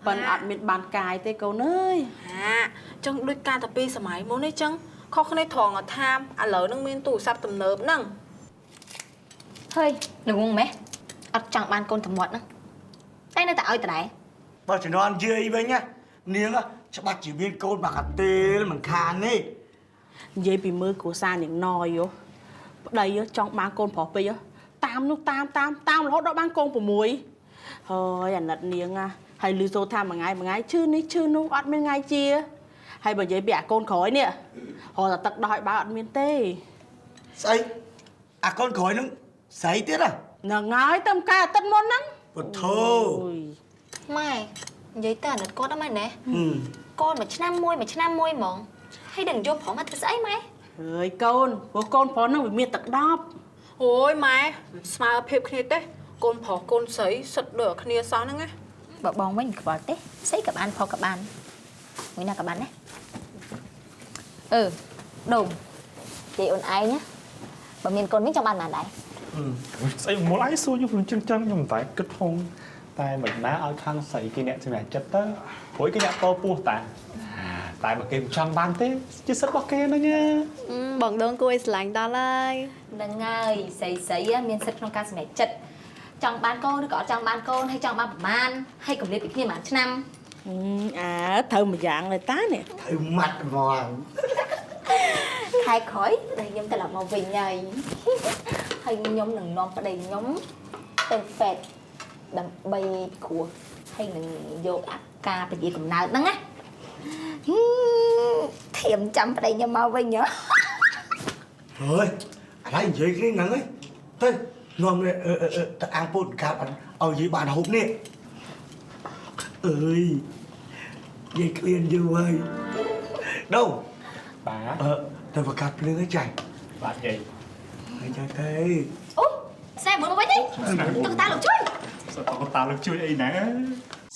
Speaker 11: ប៉ិនអត់មានបានកាយទេកូនអើយ
Speaker 5: ហាចឹងដូចការតាពីសម័យមុននេះចឹងខុសគ្នាត្រង់អត់ថាឥឡូវហ្នឹងមានទូរស័ព្ទទំនើបហ្នឹង
Speaker 3: ហើយល្ងងម៉េះអត់ចង់បានកូនត្មាត់ហ្នឹងតែនៅតែឲ្យតដែរ
Speaker 2: bao chỉ nó ăn dươi với nhá niếng á chắc bắt chỉ viên côn bạc hạt tê mình khan đi
Speaker 11: និយាយពីមើលគ្រួសារនាងណយយោប្តីចង់បានកូនប្រុសពេកតាមនោះតាមរហូតដល់បានកូន6ហើយអាណិតនាងណាហើយលឺសូថាមួយថ្ងៃឈឺនេះឈឺនោះអត់មានថ្ងៃជាហើយបើនិយាយពីអាកូនក្រោយនេះហៅតែទឹកដោះឲ្យបើអត់មានទេ
Speaker 2: sấy à con khói nó sấy tiết à
Speaker 11: ហ្នឹងហើយទៅមកអាទិត្យមុនហ្នឹង
Speaker 2: Ôi thôi
Speaker 3: ម៉ែនិយាយទៅអាណិតគាត់ហ្នឹងម៉ែណែ កូនមួយឆ្នាំមួយហ្មងហើយដឹងយកប្រងមកធ្វើស្អីម៉ែ
Speaker 11: ហើយកូនព្រោះកូនប្រុសហ្នឹងវាមានទឹកដប់
Speaker 5: អូយម៉ែស្មើភាពគ្នាទេកូនប្រុសកូនស្រីសិតដូចគ្នាសោះហ្នឹងណា
Speaker 3: បើបងវិញខ្វល់ទេស្អីក៏បានផុសក៏បានមួយណាក៏បានដែរដូមនិយាយអូនឯងណាបើមានកូនវិញចង់បានបានដែរ
Speaker 12: ស្អីមកឯងសួរខ្ញុំចឹងខ្ញុំមិនតែគិតផងតែមិនណាឲ្យខាងស្រីគេអ្នកសម្រាប់ចិត្តទៅព្រោះគេអ្នកតពោះតាតែបើគេមិនចង់បានទេជាសិទ្ធិរបស់គេហ្នឹងណា
Speaker 5: បងដងគួរឲ្យស្រឡាញ់ដល់ហើយ
Speaker 3: ហ្នឹងហើយស្រីមានសិទ្ធិក្នុងការសម្រេចចិត្តចង់បានកូនឬក៏អត់ចង់បានកូនហើយចង់បានប្រមាណហើយកុំលេបពីគ្នាមួយឆ្នាំ
Speaker 11: ត្រូវមួយយ៉ាងเลยតានេះ
Speaker 2: Thầy mặt vàng
Speaker 3: ខែក្រោយដែលខ្ញុំត្រឡប់មកវិញហើយហើយខ្ញុំនឹងនាំប្តីខ្ញុំទៅពេទ្យដើម្បីគ្រោះហើយនឹងយកអាការពជាកំណើតហ្នឹងណាធៀមចាំប្តីខ្ញុំមកវិញហ៎
Speaker 2: Rồi à đấy vậy cái nắng ấy Thôi ngon này ta ăn bột cạp ở dưới bàn hộp nè ơi vậy liền như vậy đâu
Speaker 12: bà
Speaker 2: tôi vào cạp lên cái chảy
Speaker 12: bà gì
Speaker 2: hãy cho thế
Speaker 3: អូxe muốnមកវិញទេតុកតាលោកជួយ
Speaker 12: សតតាលោកជួយអីណា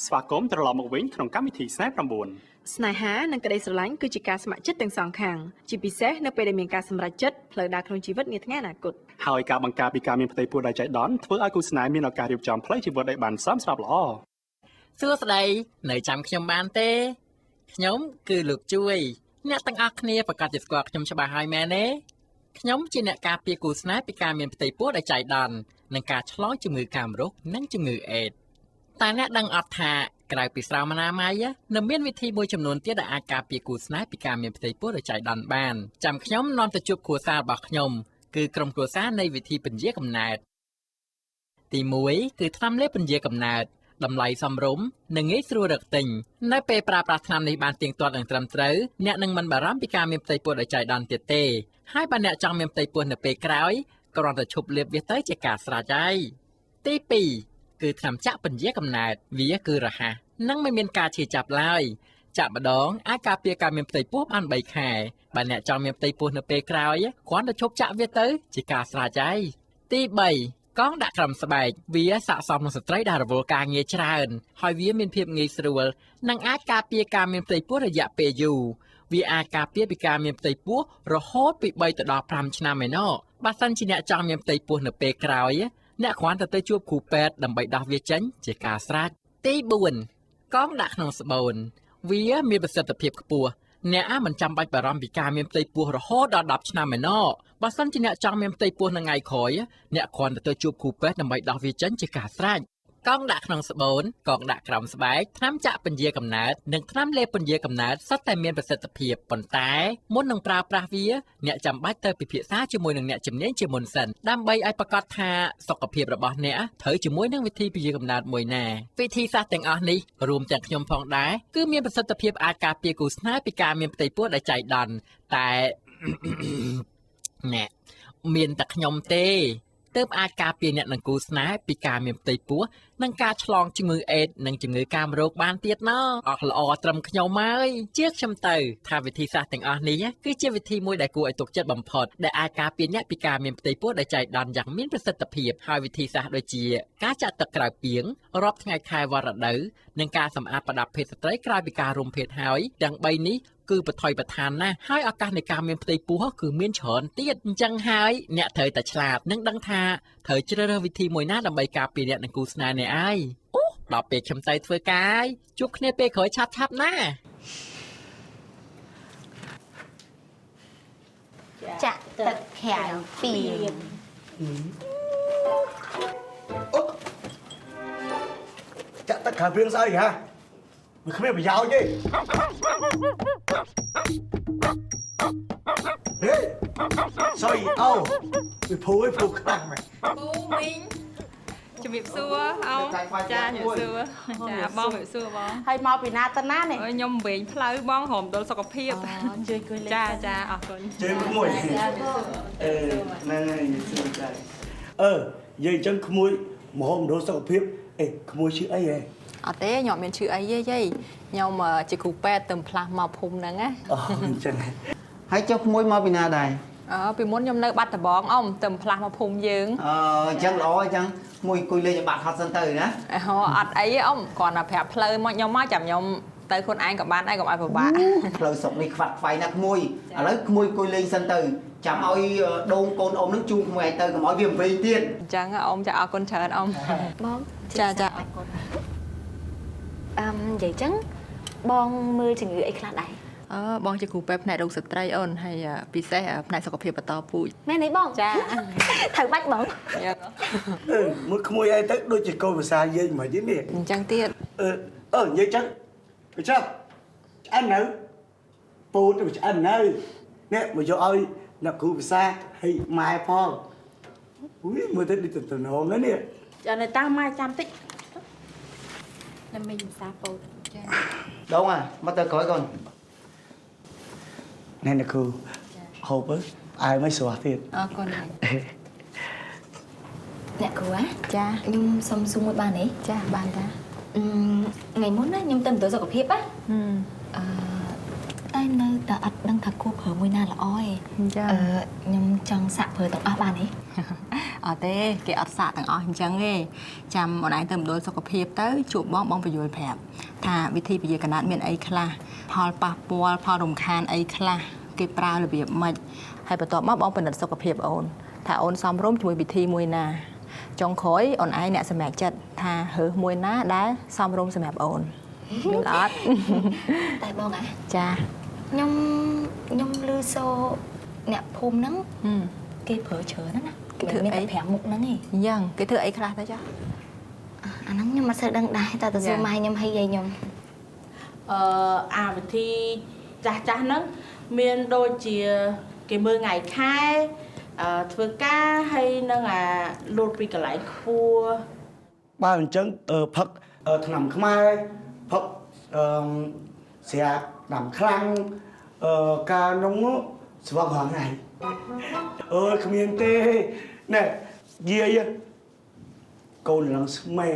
Speaker 12: ស្វាគមន៍ត្រឡប់មកវិញក្នុងកម្មវិធីខ្សែ9
Speaker 5: ស្នេហានិងក្តីស្រឡាញ់គឺជាការស្ម័គ្រចិត្តទាំងសងខាងជាពិសេសនៅពេលដែលមានការសម្រេចចិត្តផ្លូវដើរក្នុងជីវិតនាថ្ងៃអនាគត
Speaker 12: ហើយការបង្ការពីការមានផ្ទៃពោះដែលចៃដន្យធ្វើឲ្យគូស្នេហ៍មានឱកាសរៀបចំផ្លូវជីវិតឲ្យបានសមស្របល្អ
Speaker 13: សួស្តីនៅចាំខ្ញុំបានទេ ខ្ញុំគឺលោកជួយអ្នកទាំងអស់គ្នាប្រកាសជាស្គាល់ខ្ញុំច្បាស់ហើយមែនទេខ្ញុំជាអ្នកការពារគូស្នេហ៍ពីការមានផ្ទៃពោះដែលចៃដន្យនិងការឆ្លងជំងឺកាមរោគនិងជំងឺអេដស៍តែអ្នកដឹងអត់ថាក្រៅពីស្រោមអនាម័យនៅមានវិធីមួយចំនួនទៀតដែលអាចការពារគូស្នេហ៍ពីការមានផ្ទៃពោះដែលចៃដន្យបានចាំខ្ញុំនាំទៅជួបគ្រួសាររបស់ខ្ញុំគឺក្រុមគ្រួសារនៃវិធីពន្យាកំណើតទី1គឺថ្នាំលេបពន្យាកំណើតតម្លៃសមរម្យនិងងាយស្រួលរកទិញនៅពេលប្រើប្រាស់ថ្នាំនេះបានទៀងទាត់និងត្រឹមត្រូវអ្នកនឹងមិនបារម្ភពីការមានផ្ទៃពោះដែលចៃដន្យទៀតទេហើយបើអ្នកចង់មានផ្ទៃពោះនៅពេលក្រោយគ្រាន់តែឈប់លេបវាទៅជាការស្រេចហើយទី2គឺថ្នាំចាក់ពន្យាកំណើតវាគឺរហ័សនិងមិនមានការឈឺចាប់ឡើយចាក់ម្ដងអាចការពារការមានផ្ទៃពោះបាន3ខែបើអ្នកចង់មានផ្ទៃពោះនៅពេលក្រោយគ្រាន់តែឈប់ចាក់វាទៅជាការស្រេចហើយទី3កងដាក់ក្រោមស្បែកវាស័ក្តិសមនឹងស្ត្រីដែលរវល់ការងារច្រើនហើយវាមានភាពងាយស្រួលនិងអាចការពារការមានផ្ទៃពោះរយៈពេលយូរវាអាចការពារពីការមានផ្ទៃពោះរហូតពី3ទៅដល់5ឆ្នាំឯណោះបើសិនជាអ្នកចង់មានផ្ទៃពោះនៅពេលក្រោយអ្នកគ្រាន់តែទៅជួបគ្រូពេទ្យដើម្បីដោះវាចេញជាការស្រេចទី4កងដាក់ក្នុងស្បូនវាមានប្រសិទ្ធភាពខ្ពស់អ្នកមិនចាំបាច់បារម្ភពីការមានផ្ទៃពោះរហូតដល់10ឆ្នាំឯណោះបើសិនជាអ្នកចង់មានផ្ទៃពោះនៅថ្ងៃក្រោយអ្នកគ្រាន់តែទៅជួបគ្រូពេទ្យដើម្បីដោះវាចេញជាការស្រេចកងដាក់ក្នុងស្បូនកងដាក់ក្រោមស្បែកថ្នាំចាក់ពន្យាកំណើតនិងថ្នាំលេបពន្យាកំណើតសុទ្ធតែមានប្រសិទ្ធភាពប៉ុន្តែមុននឹងប្រើប្រាស់វាអ្នកចាំបាច់ត្រូវពិភាក្សាជាមួយនឹងអ្នកជំនាញជាមុនសិនដើម្បីឲ្យប្រាកដថាសុខភាពរបស់អ្នកត្រូវជាមួយនឹងវិធីពន្យាកំណើតមួយណាវិធីសាស្ត្រទាំងអស់នេះរួមទាំងខ្ញុំផងដែរគឺមានប្រសិទ្ធភាពអាចការពារគូស្នេហ៍ពីការមានផ្ទៃពោះដែលចៃដន្យតែអ្នកមានតែខ្ញុំទេទើបអាចការពារអ្នកនឹងគូស្នេហ៍ពីការមានផ្ទៃពោះនិងការឆ្លងជំងឺអេដស៍និងជំងឺកាមរោគបានទៀតណោះអស់ល្អត្រឹមខ្ញុំហើយជាខ្ញុំទៅថាវិធីសាស្ត្រទាំងអស់នេះគឺជាវិធីមួយដែលគួរឲ្យទុកចិត្តបំផុតដែលអាចការពារអ្នកពីការមានផ្ទៃពោះដែលចៃដន្យយ៉ាងមានប្រសិទ្ធភាពហើយវិធីសាស្ត្រដូចជាការចាក់ទឹកក្រៅពាងរាប់ថ្ងៃខែវរដូវនិងការសម្អាតប្រដាប់ភេទស្ត្រីក្រោយពីការរួមភេទហើយទាំង3នេះគឺបថុយបឋានណាស់ហើយឱកាសនៃការមានផ្ទៃពោះគឺមានច្រើនទៀតអញ្ចឹងហើយអ្នកត្រូវតែឆ្លាតនិងដឹងថាត្រូវជ្រើសរើសវិធីមួយណាដើម្បីការពារអ្នកនឹងគូស្នេហ៍នេះឯងអូដល់ពេលខ្ញុំទៅធ្វើការជួបគ្នាពេលក្រោយឆាប់ណា
Speaker 3: ចាក់ទឹកខាំងពី
Speaker 2: ចាក់ទឹកខាងព្រៀងស្អីហ៎វាគ្មានប្រយោជន៍ទេហេស្អីអូវាភូខ្លាំងមែន
Speaker 6: ពូមីងជំរាបសួរអោចាជំរាបសួរចាបងជំរាបសួរបង
Speaker 11: ហើយមកពីណាទៅណានេះ
Speaker 6: ខ្ញុំវិញផ្លូវបងរំដុលសុខភាព
Speaker 11: ជួយគួយលេង
Speaker 6: ចាអរគុណ
Speaker 2: ជើងក្មួយហ្នឹងហើយសួរចានិយាយអញ្ចឹងក្មួយមករំដុលសុខភាពក្មួយឈឺអីហ៎
Speaker 6: អត់ទេខ្ញុំមានឈឺអីទេយាយខ្ញុំជាគ្រូពេទ្យទៅផ្លាស់មកភូមិហ្នឹងណា
Speaker 2: អញ្ចឹង
Speaker 1: ហើយចុះក្មួយមកពីណាដែរ
Speaker 6: ពីមុនខ្ញុំនៅបាត់ដំបងអ៊ំទៅផ្លាស់មកភូមិយើង
Speaker 1: អញ្ចឹងល្អអញ្ចឹងមួយអង្គុយលេងបាត់ហត់សិនទៅណា
Speaker 6: អត់អីទេអ៊ំគ្រាន់តែប្រាប់ផ្លូវមកខ្ញុំមកចាំខ្ញុំទៅខ្លួនឯងក៏បានដែរកុំឲ្យពិបាក
Speaker 1: ផ្លូវស្រុកនេះខ្វាត់ខ្វាយណាស់ក្មួយឥឡូវក្មួយអង្គុយលេងសិនទៅចាំឲ្យដូងកូនអ៊ំនឹងជួបក្មួយឯងទៅកុំឲ្យវាវិញទៀត
Speaker 6: អញ្ចឹងអ៊ំចាអរគុណច្រើនអ៊ំ
Speaker 3: បង
Speaker 6: ចា
Speaker 3: អរគុណនិយាយចឹងបងមើលជំងឺអីខ្លះដែរ
Speaker 6: បងជាគ្រូពេទ្យផ្នែករោគស្ត្រីអូនហើយពិសេសផ្នែកសុខភាពបន្តពូជ
Speaker 3: មែនទេបង
Speaker 6: ចា
Speaker 3: ត្រូវបាច់បង
Speaker 2: មួយក្មួយឯងទៅដូចជាកូនភាសាយើងមិនទេនេះ
Speaker 6: អញ្ចឹងទៀត
Speaker 2: និយាយចឹងបញ្ចប់ឆ្អិននៅពូទៅឆ្អិននៅនេះមកយកឲ្យអ្នកគ្រូភាសាឲ្យម៉ែផងមើលទៅដូចតំណងហ្នឹងនេះ
Speaker 11: ចានៅតាមម៉ែចាំតិច
Speaker 3: ខ្ញុំមានភាសាពោត
Speaker 1: ចាដងមកទៅក្រោយកូន
Speaker 2: ណែអ្នកគ្រូហូបអើមិនស្រស់ទៀត
Speaker 3: អរគុណអ្នកគ្រូ
Speaker 6: ចា
Speaker 3: ខ្ញុំសុំសួរមួយបានទេ
Speaker 6: ចាបានតា
Speaker 3: ថ្ងៃមុនណាខ្ញុំទៅមន្ទីរសុខភាពតែនៅតែអត់ដឹងថាគួរប្រើមួយណាល្អទេ
Speaker 6: ចា
Speaker 3: ខ្ញុំចង់សាក់ប្រើទាំងអស់បានទេ
Speaker 6: អត់ទេគេអត់សាក់ទាំងអស់អញ្ចឹងទេចាំអូនឯងទៅមណ្ឌលសុខភាពទៅជួបបងបញ្យល់ប្រាប់ថាវិធីពជាកណាត់មានអីខ្លះផលប៉ះពាល់ផលរំខានអីខ្លះគេប្រើរបៀបម៉េចហើយបន្ទាប់មកបងពិនិត្យសុខភាពអូនថាអូនសមរម្យជាមួយវិធីមួយណាចុងក្រោយអូនឯងអ្នកសម្រេចចិត្តថារើសមួយណាដែលសមរម្យសម្រាប់អូន
Speaker 5: មានអត់
Speaker 3: តែបងហ៎
Speaker 5: ចា
Speaker 3: ខ្ញុំឮសូអ្នកភូមិហ្នឹងគេប្រើច្រើនណាគេមានតែ5មុខហ្នឹងឯង
Speaker 5: អញ្ចឹងគេធ្វើអីខ្លះទៅចា
Speaker 3: អាហ្នឹងខ្ញុំមិនសូវដឹងដែរតែទៅសួរម៉ែខ្ញុំហើយយាយខ្ញុំ
Speaker 11: អាវិធីចាស់ហ្នឹងមានដូចជាគេមើលថ្ងៃខែធ្វើការហើយនឹងអាលូតពីកន្លែងខ្ពស់
Speaker 2: បើអញ្ចឹងផឹកឆ្នាំខ្មែរផឹកស្រាដាំខ្លាំងការនោះស្វឹងហងៃអើយគ្មានទេណែយាយកូនឡើងស្មេ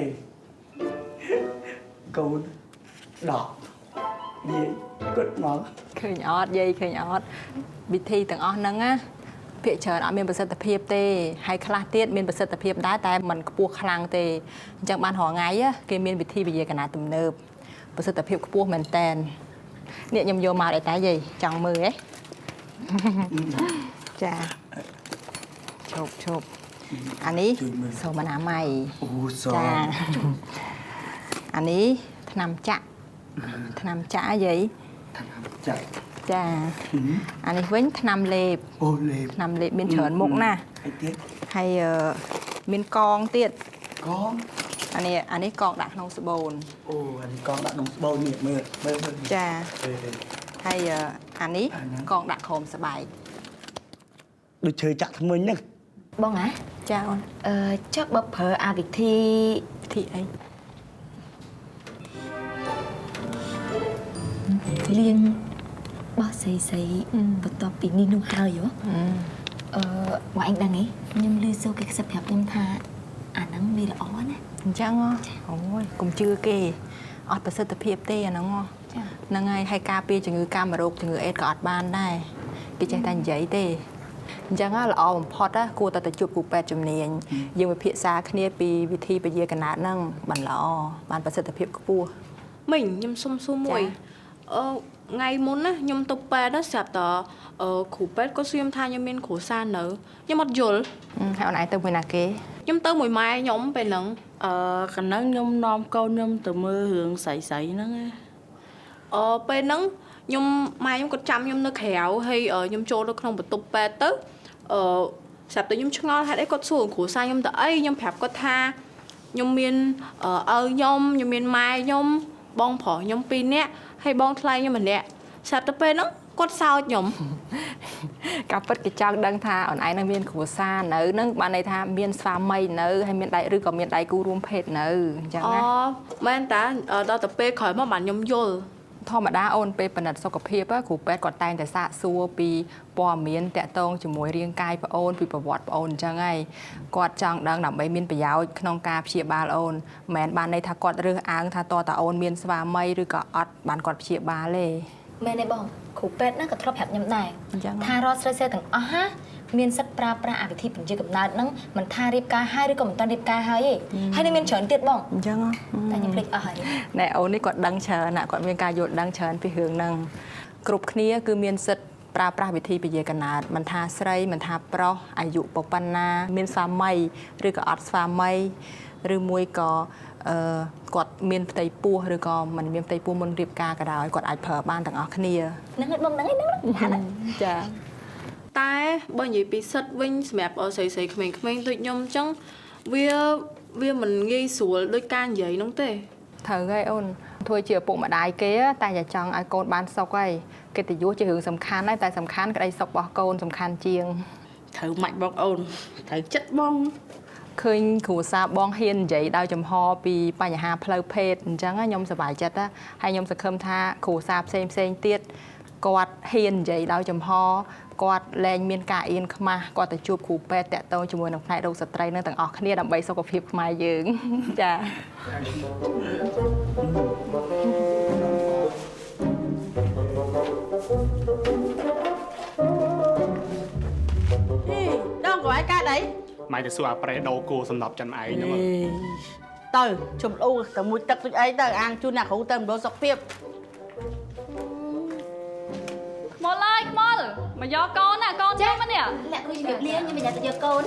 Speaker 2: កូនដកយាយគិតមក
Speaker 5: ឃើញអត់យាយឃើញអត់វិធីទាំងអស់ហ្នឹងណាភាគច្រើនអត់មានប្រសិទ្ធភាពទេហើយខ្លះទៀតមានប្រសិទ្ធភាពដែរតែมันខ្ពស់ខ្លាំងទេអញ្ចឹងបានរាល់ថ្ងៃគេមានវិធីវិទ្យាកណាទំនើបប្រសិទ្ធភាពខ្ពស់មែនតែននេះខ្ញុំយកមកឲ្យតែយាយចង់មើលហ៎ ចាឈប់អានេះសូមអនាម័យ
Speaker 2: អូស
Speaker 5: ចាអានេះថ្នាំចាក់យាយ
Speaker 2: ចាក់
Speaker 5: ចាអានេះវិញថ្នាំលេប
Speaker 2: អូលេប
Speaker 5: ថ្នាំលេបមានច្រើនមុខណាស់
Speaker 2: អីទៀត
Speaker 5: ហើយមានកងទៀត
Speaker 2: កង
Speaker 5: អានេះកងដាក់ក្នុងស្បូន
Speaker 2: អូអានេះកងដាក់ក្នុងស្បូននេះមើល
Speaker 5: ចាហើយអានេះកងដាក់ក្រោមស្បែក
Speaker 2: ដូចឈើចាក់ថ្មិញហ្នឹង
Speaker 3: បងហ៎
Speaker 5: ចាអូន
Speaker 3: ចុះបើប្រើអាវិធី
Speaker 5: អី
Speaker 3: លាងបោះស្អីបន្ទាប់ពីនេះនោះហើយបងឯងដឹងទេខ្ញុំឮសូរគេខ្សឹបប្រាប់ខ្ញុំថាអាហ្នឹងវាល្អណាស់
Speaker 5: អញ្ចឹងអូយកុំជឿគេអត់ប្រសិទ្ធភាពទេអាហ្នឹងហ្នឹងហើយហើយការពារជំងឺកាមរោគជំងឺអេដក៏អត់បានដែរគេចេះតែនិយាយទេអញ្ចឹងល្អបំផុតគួរតែទៅជួបគ្រូពេទ្យជំនាញយើងវិភាសាគ្នាពីវិធីពជាកណាតហ្នឹងបានល្អបានប្រសិទ្ធភាពខ្ពស់
Speaker 11: មិញខ្ញុំសុំសួរមួយថ្ងៃមុនណាខ្ញុំទៅពេទ្យស្រាប់តែគ្រូពេទ្យគាត់សួរថាខ្ញុំមានគ្រូសានៅខ្ញុំអត់យល់
Speaker 5: ហើយអូនឯងទៅមួយណាគេ
Speaker 11: ខ្ញុំទៅមួយម៉ែខ្ញុំពេលហ្នឹងកណ្ដឹងខ្ញុំនាំកូនខ្ញុំទៅមើលរឿងស្រីហ្នឹងពេលហ្នឹងខ្ញុំម៉ែខ្ញុំគាត់ចាំខ្ញុំនៅក្រៅហើយខ្ញុំចូលទៅក្នុងបន្ទប់ពេទ្យទៅស្រាប់តែខ្ញុំឆ្ងល់ហេតុអីគាត់សួរគ្រូសាខ្ញុំទៅអីខ្ញុំប្រាប់គាត់ថាខ្ញុំមានឪខ្ញុំមានម៉ែខ្ញុំបងប្រុសខ្ញុំ2នាក់ហើយបងថ្លៃខ្ញុំម្នាក់ស្រាប់តែពេលហ្នឹងគាត់សោចខ្ញុំ
Speaker 5: ការពិតគេចង់ដឹងថាអូនឯងនឹងមានគ្រួសារនៅនឹងបានន័យថាមានស្វាមីនៅហើយមានដៃឬក៏មានដៃគូរួមភេទនៅអញ្ចឹងណា
Speaker 11: មែនតាដល់ទៅពេលក្រោយមកបានខ្ញុំយល់
Speaker 5: ធម្មតាអូនពេលពិនិត្យសុខភាពគ្រូពេទ្យគាត់តែងតែសាកសួរពីព័ត៌មានតាក់ទងជាមួយរាងកាយប្អូនពីប្រវត្តិប្អូនអញ្ចឹងហើយគាត់ចង់ដឹងដើម្បីមានប្រយោជន៍ក្នុងការព្យាបាលអូនមិនមែនបានន័យថាគាត់រើសអើងថាតើតាអូនមានស្វាមីឬក៏អត់បានគាត់ព្យាបាលទេ
Speaker 3: មែនទេបងគ្រូពេទ្យណាក៏ធ្លាប់ប្រាប់ខ្ញុំដែរថារាល់ស្រីៗទាំងអស់ហាមានសិទ្ធិប្រើប្រាស់អាវិធីពន្យាកំណើតហ្នឹងមិនថារៀបការហើយឬក៏មិនទាន់រៀបការហើយទេហើយនឹងមានច្រើនទៀតបង
Speaker 5: អញ្ចឹង
Speaker 3: តែខ្ញុំភ្លេចអស់ហើយ
Speaker 5: ណែអូននេះគាត់ដឹងច្រើនណាគាត់មានការយល់ដឹងច្រើនពីរឿងហ្នឹងគ្រប់គ្នាគឺមានសិទ្ធិប្រើប្រាស់វិធីពជាកណាតមិនថាស្រីមិនថាប្រុសអាយុប៉ុណ្ណាមានស្វាមីឬក៏អត់ស្វាមីឬមួយក៏គាត់មានផ្ទៃពោះឬក៏មិនមានផ្ទៃពោះមុនរៀបការក៏ដោយគាត់អាចប្រើបានទាំងអស់គ្នា
Speaker 3: ហ្នឹងហើយបងហ្នឹងហើយ
Speaker 5: ចា
Speaker 11: តែបើនិយាយពីសិទ្ធវិញសម្រាប់ស្រីៗក្មេងៗដូចខ្ញុំអញ្ចឹងវាមិនងាយស្រួលដូចការនិយាយនោះទេ
Speaker 5: ត្រូវហើយអូនធ្វើជាឪពុកម្ដាយគេតែតែចង់ឲ្យកូនបានសុខហើយកិត្តិយសជារឿងសំខាន់ហើយតែសំខាន់ក្តីសុខរបស់កូនសំខាន់ជាង
Speaker 11: ត្រូវម៉ាច់បងអូនត្រូវចិត្តបង
Speaker 5: ឃើញគ្រួសារបងហ៊ាននិយាយដោយចំហពីបញ្ហាផ្លូវភេទអញ្ចឹងខ្ញុំសប្បាយចិត្តណាហើយខ្ញុំសង្ឃឹមថាគ្រួសារផ្សេងទៀតគាត់ហ៊ាននិយាយដោយចំហគាត់លែងមានការអៀនខ្មាស់គាត់ទៅជួបគ្រូពេទ្យតាក់ទងជាមួយនឹងផ្នែករោគស្ត្រីនឹងទាំងអស់គ្នាដើម្បីសុខភាពខ្មែរយើងចា
Speaker 11: Đâu có ai ca đấy.
Speaker 12: Mày thì xua pre đâu cô xâm đọc chân ấy nữa mà.
Speaker 11: Từ chụp u từ mũi tật tụi ấy từ ăn chu nạc hữu tâm đồ sọc phiếp.
Speaker 14: Mol ơi, Mol, mà do con nè, con chết mất nè.
Speaker 3: Lẹ tôi việc liên nhưng mà nhà tôi giờ con.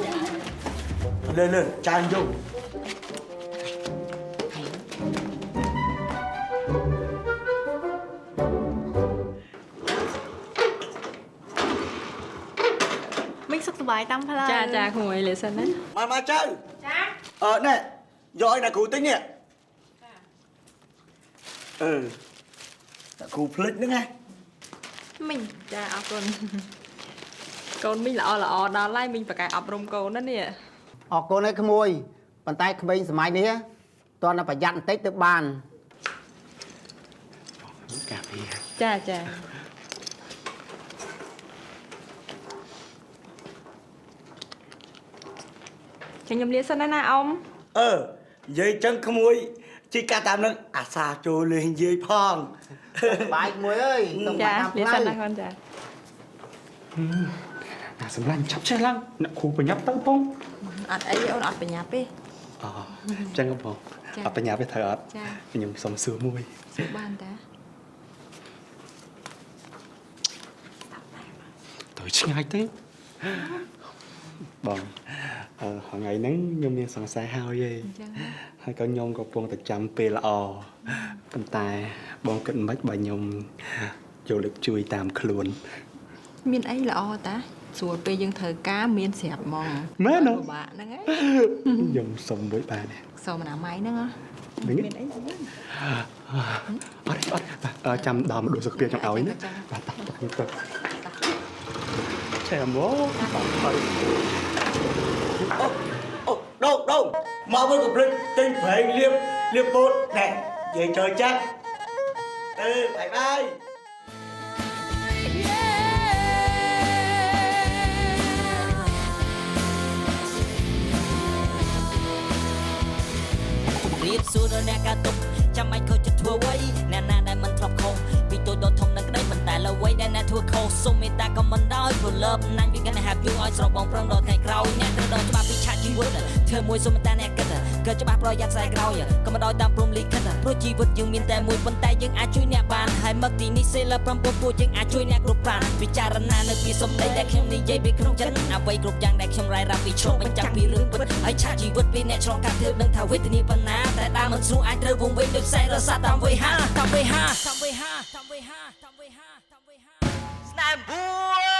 Speaker 2: Lên, cha anh vô.
Speaker 5: បាយតាមផ្លូវ
Speaker 14: ចាចាក្មួយលេសិនណា
Speaker 2: មកចៅចាណែយកឲ្យណាគ្រូទិញនេះតាគ្រូភ្លេចហ្នឹងណា
Speaker 14: មីងចាអរគុណកូនមីងល្អដល់ហើយមីងប្រកែកអប់រំកូនណានេះ
Speaker 1: អរគុណឯក្មួយប៉ុន្តែក្មេងសម័យនេះតើប្រយ័ត្នបន្តិចទៅបាន
Speaker 12: កាពី
Speaker 14: ចាចា ខ្ញុំលាសិនណាអ៊ំ
Speaker 2: និយាយចឹងក្មួយជីកាតាមនឹងអាសាចូលលេងនិយាយផង
Speaker 1: បាយក្មួយអើយទៅ
Speaker 14: ចា
Speaker 1: តាម
Speaker 14: លា
Speaker 1: ផ្លូ
Speaker 14: សិន
Speaker 1: វ
Speaker 14: ណាកូនចា
Speaker 12: អាសម្លាញ់ឆាប់ចេះឡើងអ្នកគ្រូប្រញាប់ទៅបង
Speaker 14: អត់អីអូនអត់បញ្ញាទេ
Speaker 12: អូចឹងបងអត់បញ្ញាទេត្រូវអត់
Speaker 14: ចា
Speaker 12: ខ្ញុំសុំសួរមួយ
Speaker 14: សួរបានតា
Speaker 12: ទៅឆ្ងាយទេបងថ្ងៃហ្នឹងខ្ញុំមានសង្ស័យហើយឯងហើយក៏ខ្ញុំក៏កំពុងតែចាំពេលល្អប៉ុន្តែបងគិតមិនបើខ្ញុំយកលើកជួយតាមខ្លួន
Speaker 14: មានអីល្អតាស្រួលពេលយើងត្រូវការមានស្រាប់ហ្មង
Speaker 12: មែន
Speaker 14: ពិបាកហ្នឹងហើយ
Speaker 12: ខ្ញុំសុំមួយបានទេ
Speaker 14: សូមអនាម័យហ្នឹងហ៎
Speaker 12: ហ្នឹង
Speaker 14: មានអីទៅវិញ
Speaker 12: អត់ចាំដល់មកដូចសុខភាពចង់ឲ្យណាបាទតោះខ្ញុំទៅឆែមក
Speaker 2: ដងមកវិញកំភ្លេចទិញប្រេងលៀបពោតណែនិយាយចូលចាស់បាយ
Speaker 15: រៀបសួរដល់អ្នកកាតុកចាំមិនខូចចិត្តធ្វើអ្វីអ្នកណាដែលមិនធ្លាប់ខុសពីតូចដល់ធំនឹងក្តីមិនតែអ្វីដែលអ្នកធ្វើខុសសូមមេត្តាក៏មិនដោយព្រោះ love ណាញ់ we gonna have you ឲ្យស្របងប្រឹងដល់ថ្ងៃក្រោយអ្នកត្រូវដល់ច្បាប់ពីឆាកជីវិតធ្វើមួយសូមមេត្តាអ្នកគិតក៏ច្បាស់ប្រយ័ត្នស្អែកក្រោយក៏មិនដោយតាមព្រំលិខិតព្រោះជីវិតយើងមានតែមួយប៉ុន្តែយើងអាចជួយអ្នកបានហើយមកទីនេះសេល9ពួកយើងអាចជួយអ្នកគ្រប់ប្រាណពិចារណានៅពីសំដីដែលខ្ញុំនិយាយពីក្នុងចិត្តអ្វីគ្រប់យ៉ាងដែលខ្ញុំរាយរាប់ពីឆ្លុះបញ្ចាំងពីរឿងពិតហើយឆាកជីវិតពីអ្នកឆ្លងកាត់ទើបនឹងថាវេទនាប៉ុណ្ណាតែដើមមិនស្រួលអាចត្រូវវងវែងដូចខ្សែរសាតាមវេហាស្នាមពួយ